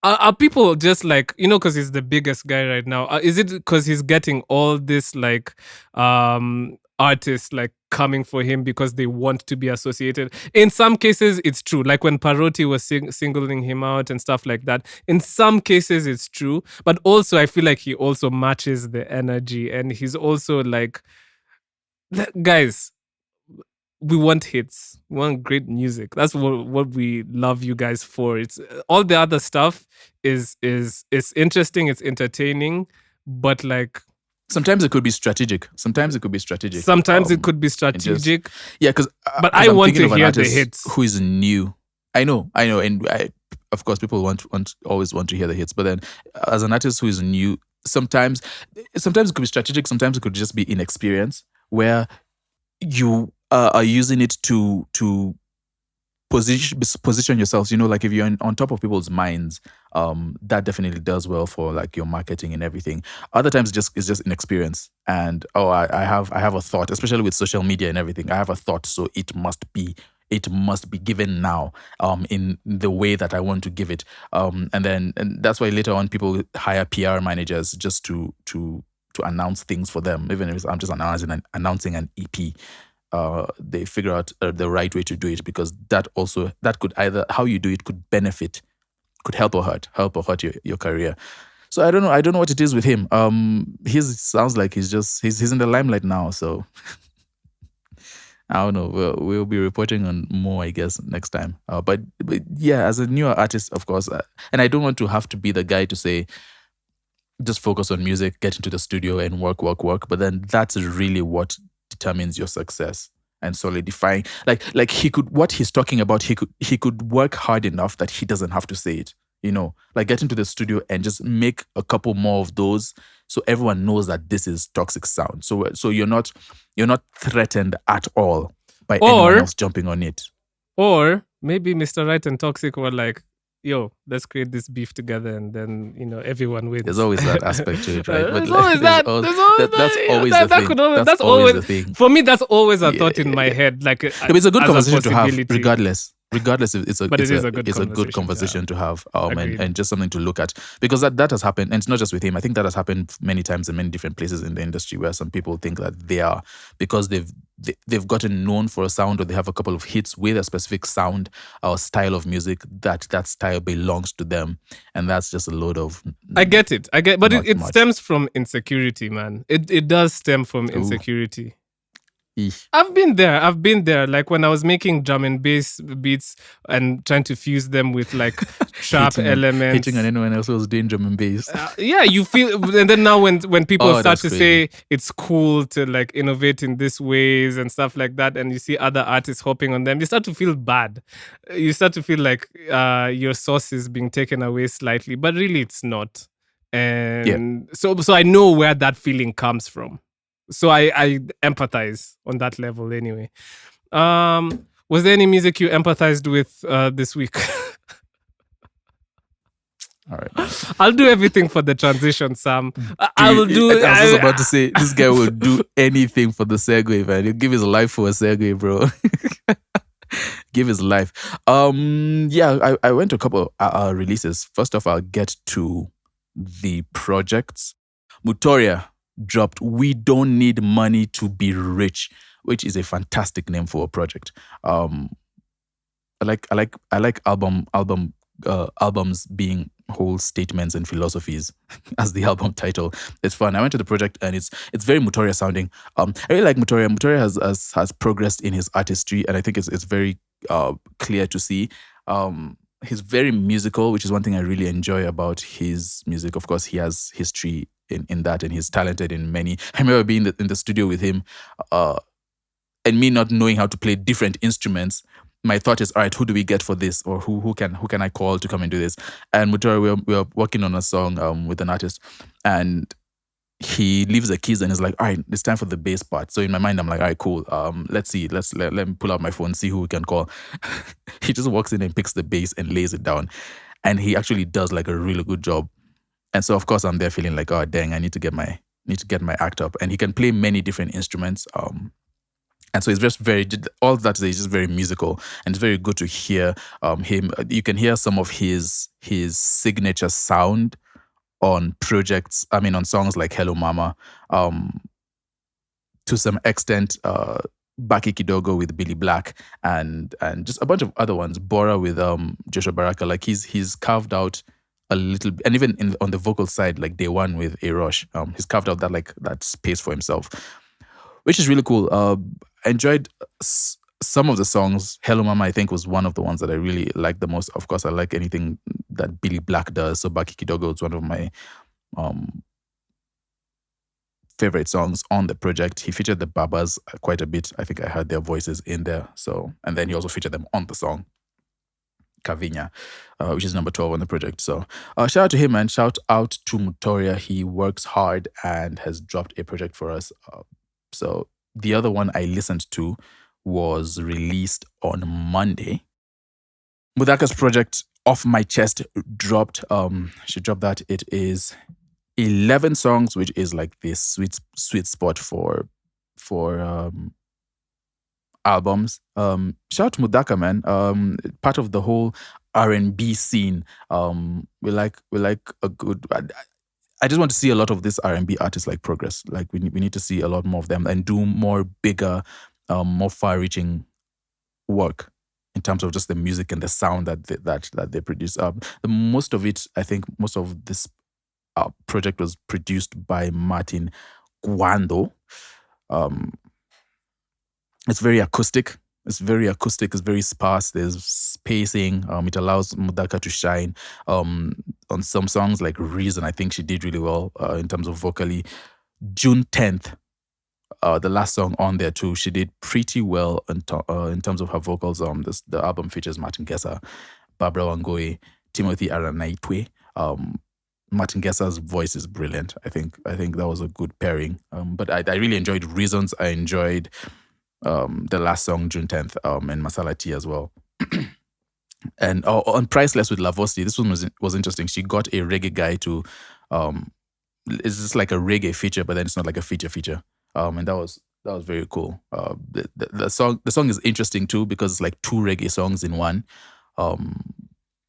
Are people just like, because he's the biggest guy right now? Is it because he's getting all this like artists like coming for him because they want to be associated? In some cases, it's true. Like when Paroti was singling him out and stuff like that. In some cases, it's true. But also, I feel like he also matches the energy, and he's also like, guys, we want hits. We want great music. That's what we love you guys for. It's all the other stuff is interesting, it's entertaining, but like sometimes it could be strategic. Sometimes it could be strategic. Yeah, because but I want to hear the hits. Who is new? I know, and of course, people always want to hear the hits. But then, as an artist who is new, sometimes it could be strategic. Sometimes it could just be inexperience, where you are using it to position yourselves. Like if you're on top of people's minds, that definitely does well for like your marketing and everything. Other times it's just inexperience, and I have a thought, especially with social media and everything. I have a thought, so it must be given now, in the way that I want to give it, and that's why later on people hire PR managers just to announce things for them, even if I'm just announcing an EP. They figure out the right way to do it, because that could either, how you do it could help or hurt your career. So I don't know what it is with him. He sounds like he's in the limelight now, so I don't know. We'll be reporting on more, I guess, next time. But yeah, as a newer artist, of course, and I don't want to have to be the guy to say just focus on music, get into the studio and work. But then that's really what determines your success and solidifying. Like what he's talking about, he could work hard enough that he doesn't have to say it. Like get into the studio and just make a couple more of those, so everyone knows that this is Toxic Sound. So you're not threatened at all by anyone else jumping on it. Or maybe Mr. Right and Toxic were like, yo, let's create this beef together, and then everyone wins. There's always that aspect to it, right? There's always that. That's always the thing. For me, that's always a thought in my head. Like, it's a good conversation to have, regardless. It's a good conversation to have, and just something to look at, because that has happened, and it's not just with him. I think that has happened many times in many different places in the industry, where some people think that they are, because they've gotten known for a sound, or they have a couple of hits with a specific sound or style of music, that style belongs to them, and that's just a load of. I get, but it stems from insecurity, man. It does stem from insecurity. I've been there. Like when I was making drum and bass beats and trying to fuse them with like sharp elements. Hitting on anyone else who was doing drum and bass. Yeah, you feel, and then now when people start to say it's cool to like innovate in these ways and stuff like that, and you see other artists hopping on them, you start to feel bad. You start to feel like your sauce is being taken away slightly, but really it's not. And so I know where that feeling comes from. So I empathize on that level anyway. Was there any music you empathized with this week? All right. I'll do everything for the transition, Sam. I was just about to say, this guy will do anything for the segue, man. He'll give his life for a segue, bro. Give his life. Yeah, I went to a couple of releases. First off, I'll get to the projects. Mutoriah dropped "We Don't Need Money to Be Rich," which is a fantastic name for a project. I like albums being whole statements and philosophies as the album title. It's fun. I went to the project and it's very Mutoriah sounding. I really like Mutoriah. Mutoriah has progressed in his artistry, and I think it's very clear to see. He's very musical, which is one thing I really enjoy about his music. Of course, he has history in that, and he's talented in many. I remember being in the studio with him, and me not knowing how to play different instruments. My thought is, all right, who do we get for this, or who can I call to come and do this? And Mutoriah, we were working on a song with an artist, and he leaves the keys and is like, all right, it's time for the bass part. So in my mind, I'm like, all right, cool. Let's see. Let me pull out my phone, see who we can call. He just walks in and picks the bass and lays it down, and he actually does like a really good job. And so of course I'm there feeling like, oh dang, I need to get my act up. And he can play many different instruments. And so it's just very, all that is just very musical, and it's very good to hear him. You can hear some of his signature sound on projects. I mean, on songs like Hello Mama, to some extent, Baki Kidogo with Billy Black, and just a bunch of other ones. Bora with Joshua Baraka. Like he's carved out a little, and even on the vocal side, like Day One with A Rush, he's carved out that space for himself, which is really cool. I enjoyed some of the songs. Hello Mama, I think, was one of the ones that I really liked the most. Of course, I like anything that Billy Black does. So Baki Kidogo is one of my favorite songs on the project. He featured the Babas quite a bit. I think I heard their voices in there. So, and then he also featured them on the song Kavinya, which is number 12 on the project. So shout out to him, and shout out to Mutoriah. He works hard and has dropped a project for us. So the other one I listened to was released on Monday. Muthaka's project, Off My Chest, dropped. She dropped that. It is 11 songs, which is like this sweet spot for albums. Shout out to Muthaka, man. Part of the whole R&B scene. We like a good. I just want to see a lot of this R&B artists like progress. Like we need to see a lot more of them and do more bigger, more far-reaching work in terms of just the music and the sound that they produce. Most of it, I think, most of this project was produced by Martin Gwandho. It's very acoustic. It's very sparse. There's spacing. It allows Muthaka to shine. On some songs like Reason, I think she did really well in terms of vocally. June 10th, the last song on there too, she did pretty well in terms of her vocals. The album features Martin Gessa, Barbara Wangoi, Timothy Aranaitwe. Martin Gessa's voice is brilliant. I think that was a good pairing. But I really enjoyed Reasons. I enjoyed the last song, June 10th, and Masala Tea as well. And on Priceless with Lavosti, this one was interesting. She got a reggae guy to, it's just like a reggae feature, but then it's not like a feature. And that was very cool. The song is interesting too, because it's like two reggae songs in one,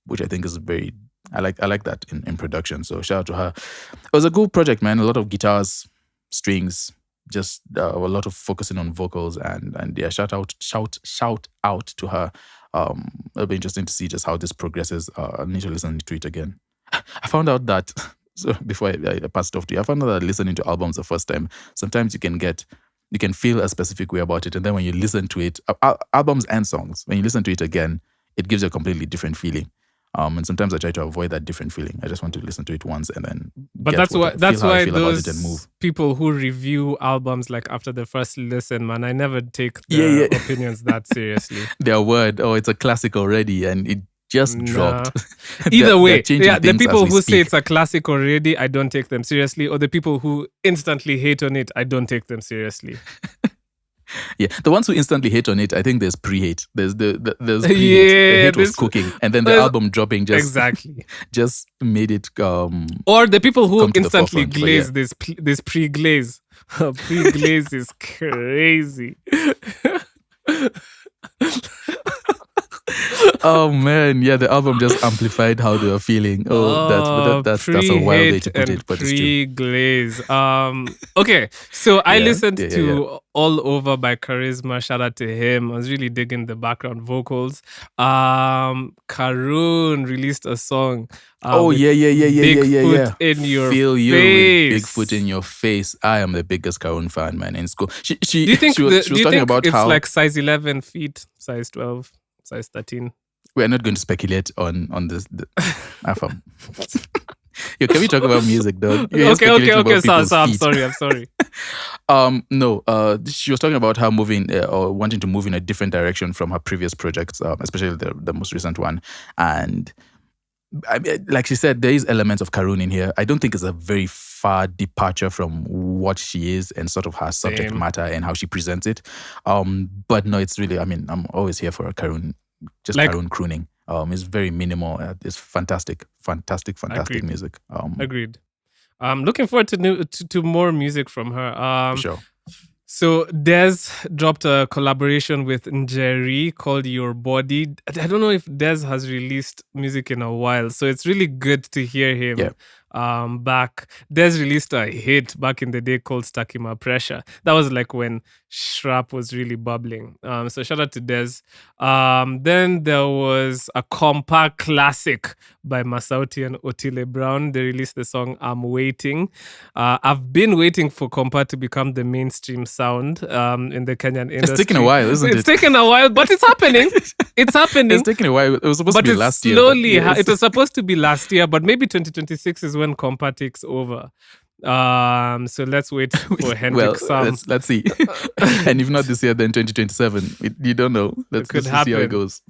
which I think is very, I like that in production. So shout out to her. It was a good project, man. A lot of guitars, strings, just a lot of focusing on vocals, and yeah, shout out to her. It'll be interesting to see just how this progresses. I need to listen to it again. I found out that, so before I pass it off to you, I found out that listening to albums the first time, sometimes you can feel a specific way about it, and then when you listen to it, albums and songs, when you listen to it again, it gives you a completely different feeling. And sometimes I try to avoid that different feeling. I just want to listen to it once and then. But that's why those people who review albums like after the first listen, man, I never take their opinions that seriously. Their word, it's a classic already, and it just dropped. Either way, the people who say it's a classic already, I don't take them seriously, or the people who instantly hate on it, I don't take them seriously. Yeah, the ones who instantly hate on it, I think there's pre-hate. There's pre-hate. The hate was cooking, and then the album dropping just made it. Or the people who instantly glaze this pre-glaze. Pre-glaze is crazy. Oh man, yeah, the album just amplified how they were feeling. That's a wild way to put it, but it's true. Pre-glaze. Okay, so I listened to All Over by Charisma. Shout out to him. I was really digging the background vocals. Karun released a song. Bigfoot in your Feel you face. With Bigfoot in your face. I am the biggest Karun fan, man. In school, Do you think it's how like size 11 feet, size 12? Size 13. We're not going to speculate on this. Yo, can we talk about music, though? Okay. I'm sorry. No. She was talking about her moving or wanting to move in a different direction from her previous projects, especially the most recent one. And I mean, like she said, there is elements of Karun in here. I don't think it's a very far departure from what she is and sort of her subject matter and how she presents it. But no, it's really, I mean, I'm always here for a Karun, just like, Karun crooning. It's very minimal. It's fantastic Agreed. Music. Agreed. Looking forward to more music from her. Sure. So Dez dropped a collaboration with Njeri called Your Body. I don't know if Dez has released music in a while, so it's really good to hear him back. Dez released a hit back in the day called Stuck in My Pressure. That was like when Shrap was really bubbling. So shout out to Dez. Then there was a compa classic by Masauti and Otile Brown. They released the song I'm Waiting. I've been waiting for compa to become the mainstream sound in the Kenyan industry. It's taken a while, isn't it? It's taken a while, but it's happening. It's happening. It's taken a while. It was supposed to be last year. Slowly, it was supposed to be last year, but maybe 2026 is when compa takes over. So let's wait for Hendrik Sam. Let's see. And if not this year, then 2027. You don't know. Let's see how it goes.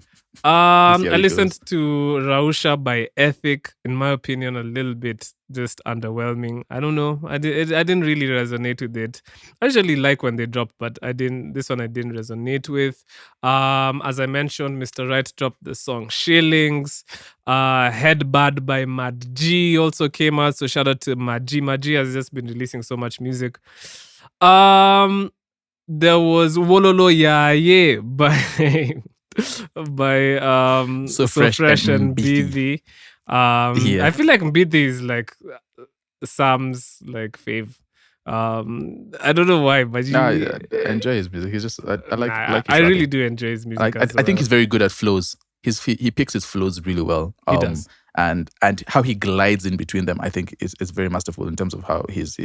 I listened to Rausha by Ethic. In my opinion, a little bit just underwhelming. I don't know. I didn't really resonate with it. I usually like when they drop, but I didn't. This one I didn't resonate with. As I mentioned, Mr. Right dropped the song Shillings. Headbad by Mad G also came out. So shout out to Mad G. Mad G has just been releasing so much music. There was Wololo Ya Ye by So Fresh and Bithi. I feel like Bithi is like Sam's like fave. I don't know why, but I enjoy his music. He's just I like. I really do enjoy his music. I think he's very good at flows. He picks his flows really well. He does. And how he glides in between them, I think is very masterful in terms of how he's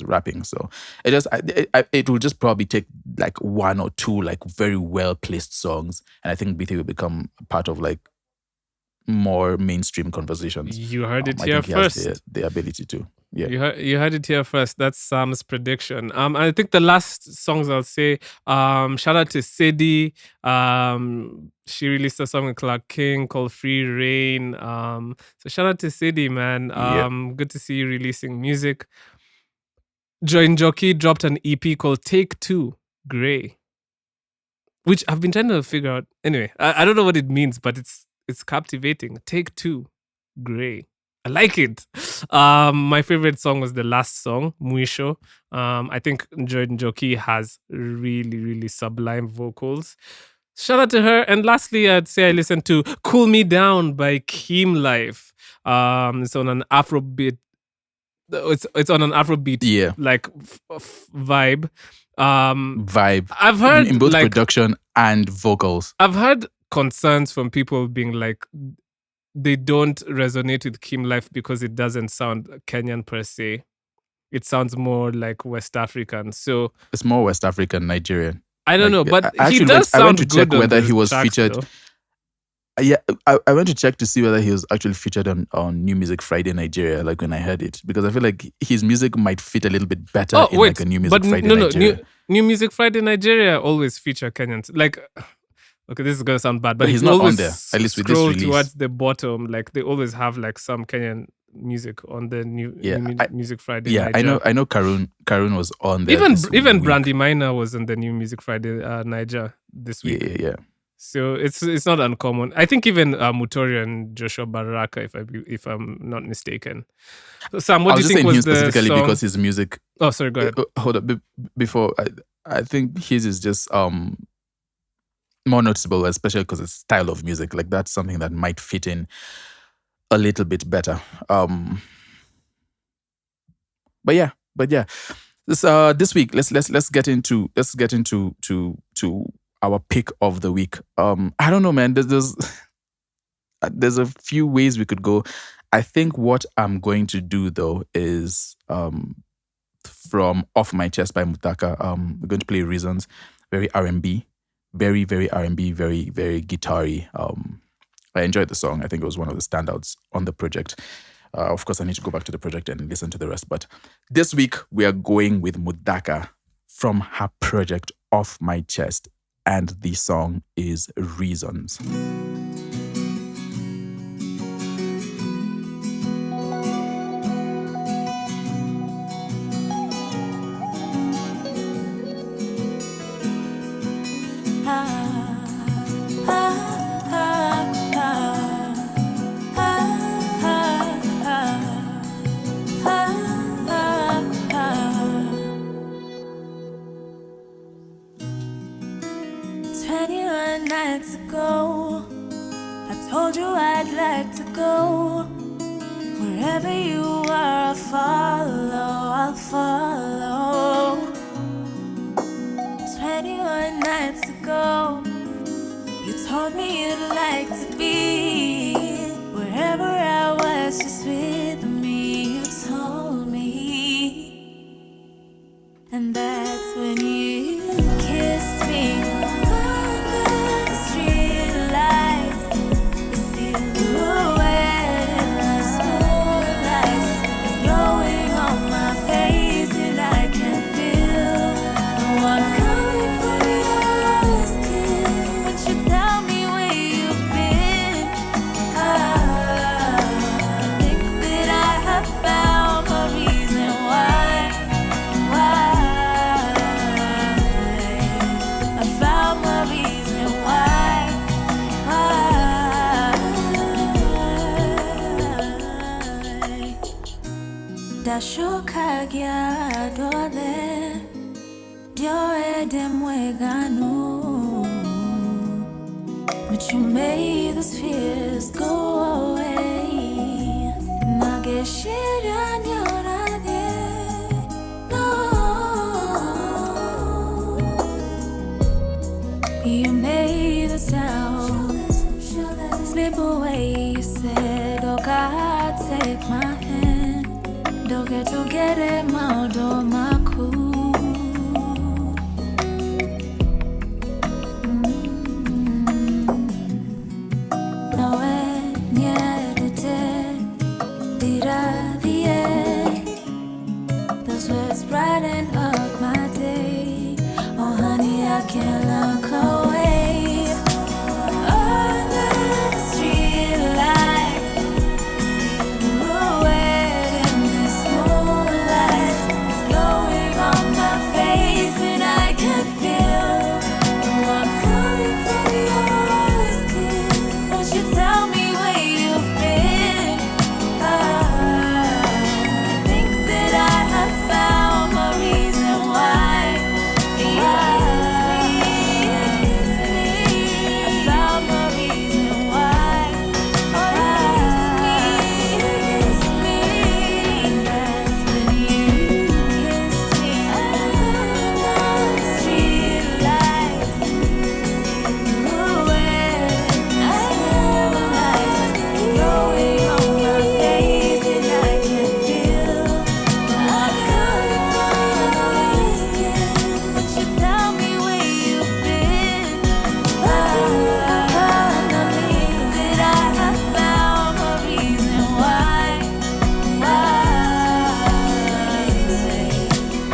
rapping. So it will just probably take like one or two like very well placed songs, and I think BT will become part of like more mainstream conversations. You heard it here first. He has the ability to. Yeah, you heard it here first. That's Sam's prediction. I think the last songs I'll say. Shout out to Sadie. She released a song with Clark King called Free Reign. So shout out to Sadie, man. Good to see you releasing music. Joy Njoki dropped an EP called Take Two Grey, which I've been trying to figure out. Anyway, I don't know what it means, but it's captivating. Take Two Grey. I like it. My favorite song was the last song, Mwisho. I think Joy Njoki has really, really sublime vocals. Shout out to her. And lastly, I'd say I listened to Cool Me Down by Keem Life. It's on an Afrobeat. It's on an Afrobeat like vibe. I've heard in both production and vocals. I've heard concerns from people being like, they don't resonate with Keem Life because it doesn't sound Kenyan per se. It sounds more like West African. So it's more West African, Nigerian. I don't know, but he does sound I went to check good whether he was tracks, featured. Though. Yeah, I went to check to see whether he was actually featured on New Music Friday Nigeria, like when I heard it, because I feel like his music might fit a little bit better in like a New Music Friday Nigeria. New Music Friday Nigeria always feature Kenyans. Like, okay, this is gonna sound bad, but he's not on there. At least with this release, towards the bottom, like they always have like some Kenyan music on the New Music Friday. Yeah, Nigeria. I know. Karun was on there. Even Brandy Minor was on the New Music Friday Niger this week. Yeah. So it's not uncommon. I think even Mutoriah and Joshua Baraka, if I'm not mistaken. So Sam, what do you think was the specifically song? Because his music. Oh, sorry. Go ahead. Hold up. Before I think his is just more noticeable, especially because it's style of music. Like that's something that might fit in a little bit better. But yeah. This week, let's get into our pick of the week. I don't know, man. There's a few ways we could go. I think what I'm going to do though is from Off My Chest by Muthaka. We're going to play Reasons. Very R&B. Very, very R&B, very, very guitar-y. I enjoyed the song. I think it was one of the standouts on the project. Of course, I need to go back to the project and listen to the rest. But this week, we are going with Muthaka from her project Off My Chest. And the song is Reasons. nights ago, I told you I'd like to go. Wherever you are, I'll follow. 21 nights ago, you told me you'd like to be wherever I was, just with me, you told me. And that's when you kissed me under the street lights. You see the red and the moonlight is glowing on my face, and I can feel the warmth coming from your skin. Won't you tell me where you've been? I think that I have found a reason why. I found my reason why. Dashoka gya dole dio edemweganu, but you made those fears go away. Nageshira nyorade no. You made the sound slip away. You said, oh God, take my hand. Don't get to get it, my door, my cool. No, yeah, those words brighten up my day. Oh, honey, I can't look away. Under the street light, silhouette in this moonlight is glowing on my face, and I can feel the warmth coming from your skin. Won't you tell me where you've been? I think that I have found my reason why. I found my reason why. And that's when you kissed me under the street lights. Growing on my face, and I can feel I'm coming from your skin. Won't you tell me where you've been? I think that I have found my reason why.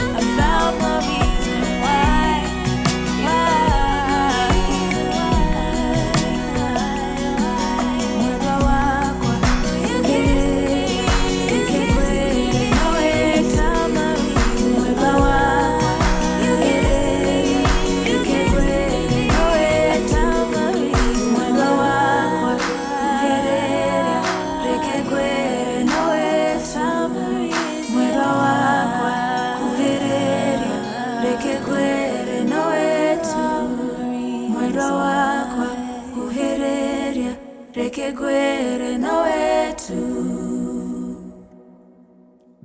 I found my reason why.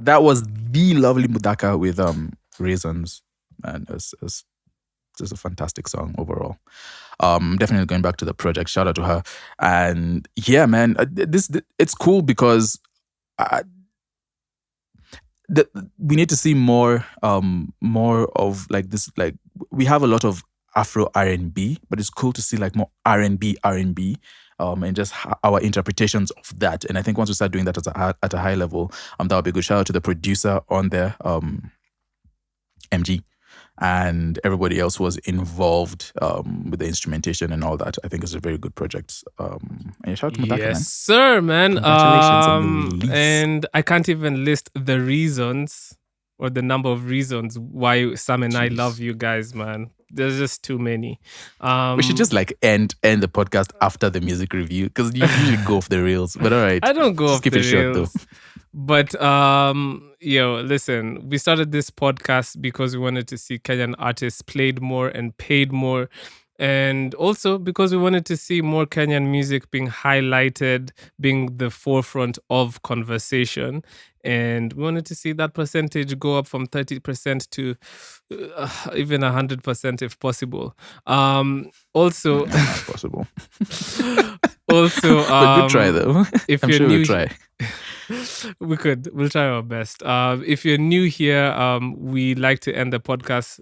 That was the lovely Muthaka with Raisins, and it's just a fantastic song overall. Definitely going back to the project. Shout out to her. And yeah, man, it's cool because we need to see more of like this. Like we have a lot of Afro R&B, but it's cool to see like more R&B, and just our interpretations of that. And I think once we start doing that at a high level, that would be good. Shout out to the producer on there, MG, and everybody else who was involved with the instrumentation and all that. I think it's a very good project. And shout out to Muthaka, Yes, man. sir, man. Congratulations on the release. And I can't even list the reasons or the number of reasons why Sam and I Jeez. love you guys, man. There's just too many. We should just like end the podcast after the music review because you usually go off the rails. But all right, I don't go just off keep the it short rails. though. But listen, we started this podcast because we wanted to see Kenyan artists played more and paid more. And also because we wanted to see more Kenyan music being highlighted, being the forefront of conversation. And we wanted to see that percentage go up from 30% to even 100% if possible. Also, Not possible. also, But good try though. if I'm you're sure new, we'll try. we'll try our best. If you're new here, we like to end the podcast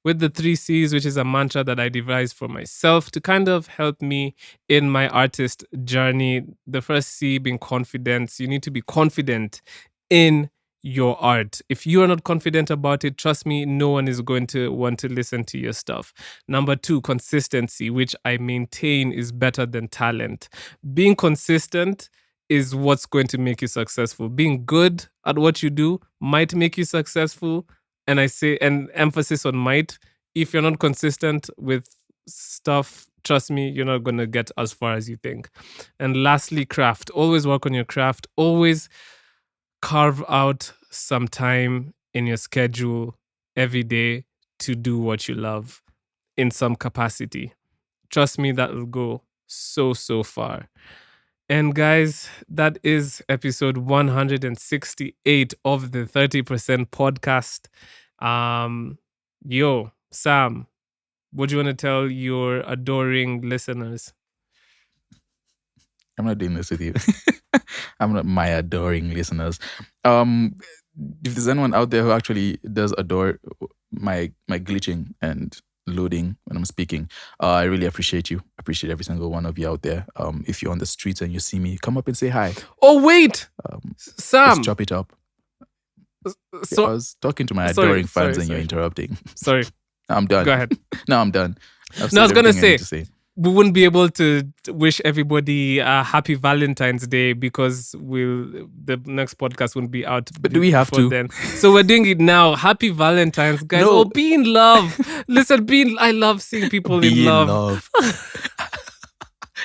with the 3 C's, which is a mantra that I devised for myself to kind of help me in my artist journey. The first C being confidence. You need to be confident in your art. If you are not confident about it, trust me, no one is going to want to listen to your stuff. Number 2, consistency, which I maintain is better than talent. Being consistent is what's going to make you successful. Being good at what you do might make you successful. And I say, and emphasis on might. If you're not consistent with stuff, trust me, you're not going to get as far as you think. And lastly, craft. Always work on your craft. Always carve out some time in your schedule every day to do what you love in some capacity. Trust me, that will go so far. And guys, that is episode 168 of the 30% podcast. Yo, Sam, what do you want to tell your adoring listeners? I'm not doing this with you. I'm not my adoring listeners. If there's anyone out there who actually does adore my glitching and loading when I'm speaking, I really appreciate you. I appreciate every single one of you out there. If you're on the streets and you see me, come up and say hi. Oh, wait! Sam! Let's chop it up. So, I was talking to my adoring fans and you're interrupting. Sorry. I'm done. Go ahead. No, I'm done. No, I was going to say. we wouldn't be able to wish everybody a happy Valentine's Day because the next podcast won't be out. But do we have to? Then. So we're doing it now. Happy Valentine's, guys. No. Oh, be in love. Listen, I love seeing people in love.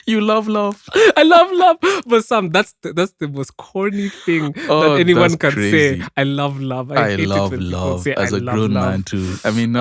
You love love. I love love. But Sam, that's the most corny thing that anyone can crazy. say. I love love. I hate love it when love say, as I a love grown love. man too. I mean,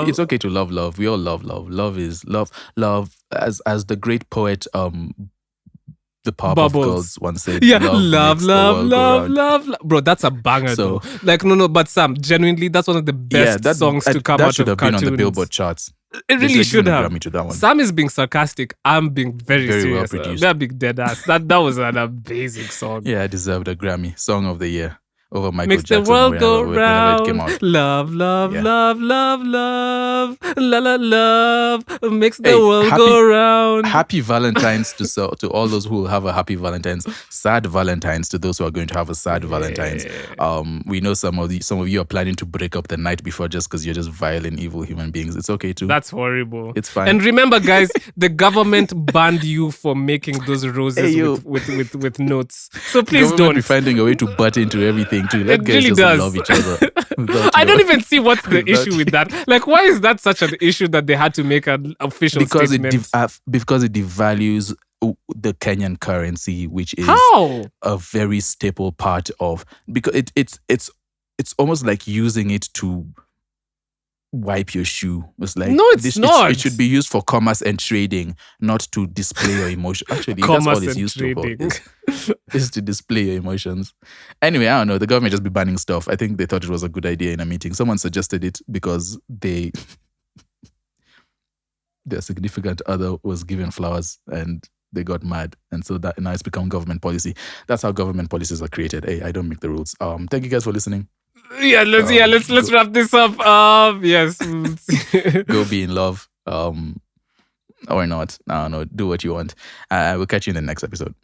it's okay to love love. We all love love. Love is love. Love, as the great poet the Powerpuff Girls once said. Yeah, love, love. Bro, that's a banger though. Like, no, but Sam, genuinely, that's one of the best songs to come out should of have been cartoons. on the Billboard charts. It really should have. Me to that one. Sam is being sarcastic. I'm being very serious. well produced. That big dead ass. That was an amazing song. Yeah, I deserved a Grammy. Song of the Year over Michael Makes Jackson. the world go whenever it came round. out. Love, love, Yeah. love, love, love. La la love. Makes the world go round. Happy Valentine's to all those who will have a happy Valentine's. Sad Valentine's to those who are going to have a sad Valentine's. We know some of you are planning to break up the night before just because you're just vile and evil human beings. It's okay too. That's horrible. It's fine. And remember, guys, the government banned you for making those roses with notes. So please Government don't. be finding a way to butt into everything too. Let It guys really just does. love each other. I don't even see what's the Without issue with that. Like, why is that such an issue that they had to make an official because statement? because it devalues the Kenyan currency, which is How? a very staple part of, because it's almost like using it to wipe your shoe. It's like, No, it's not. It should be used for commerce and trading, not to display your emotion. Actually, that's Commerce all it's and used trading. for. Is to display your emotions. Anyway, I don't know. The government just be banning stuff. I think they thought it was a good idea in a meeting. Someone suggested it because their significant other was given flowers and they got mad. And so that now it's become government policy. That's how government policies are created. Hey, I don't make the rules. Thank you guys for listening. Let's wrap this up. Yes. Go be in love. Or not. I don't know. Do what you want. We'll catch you in the next episode.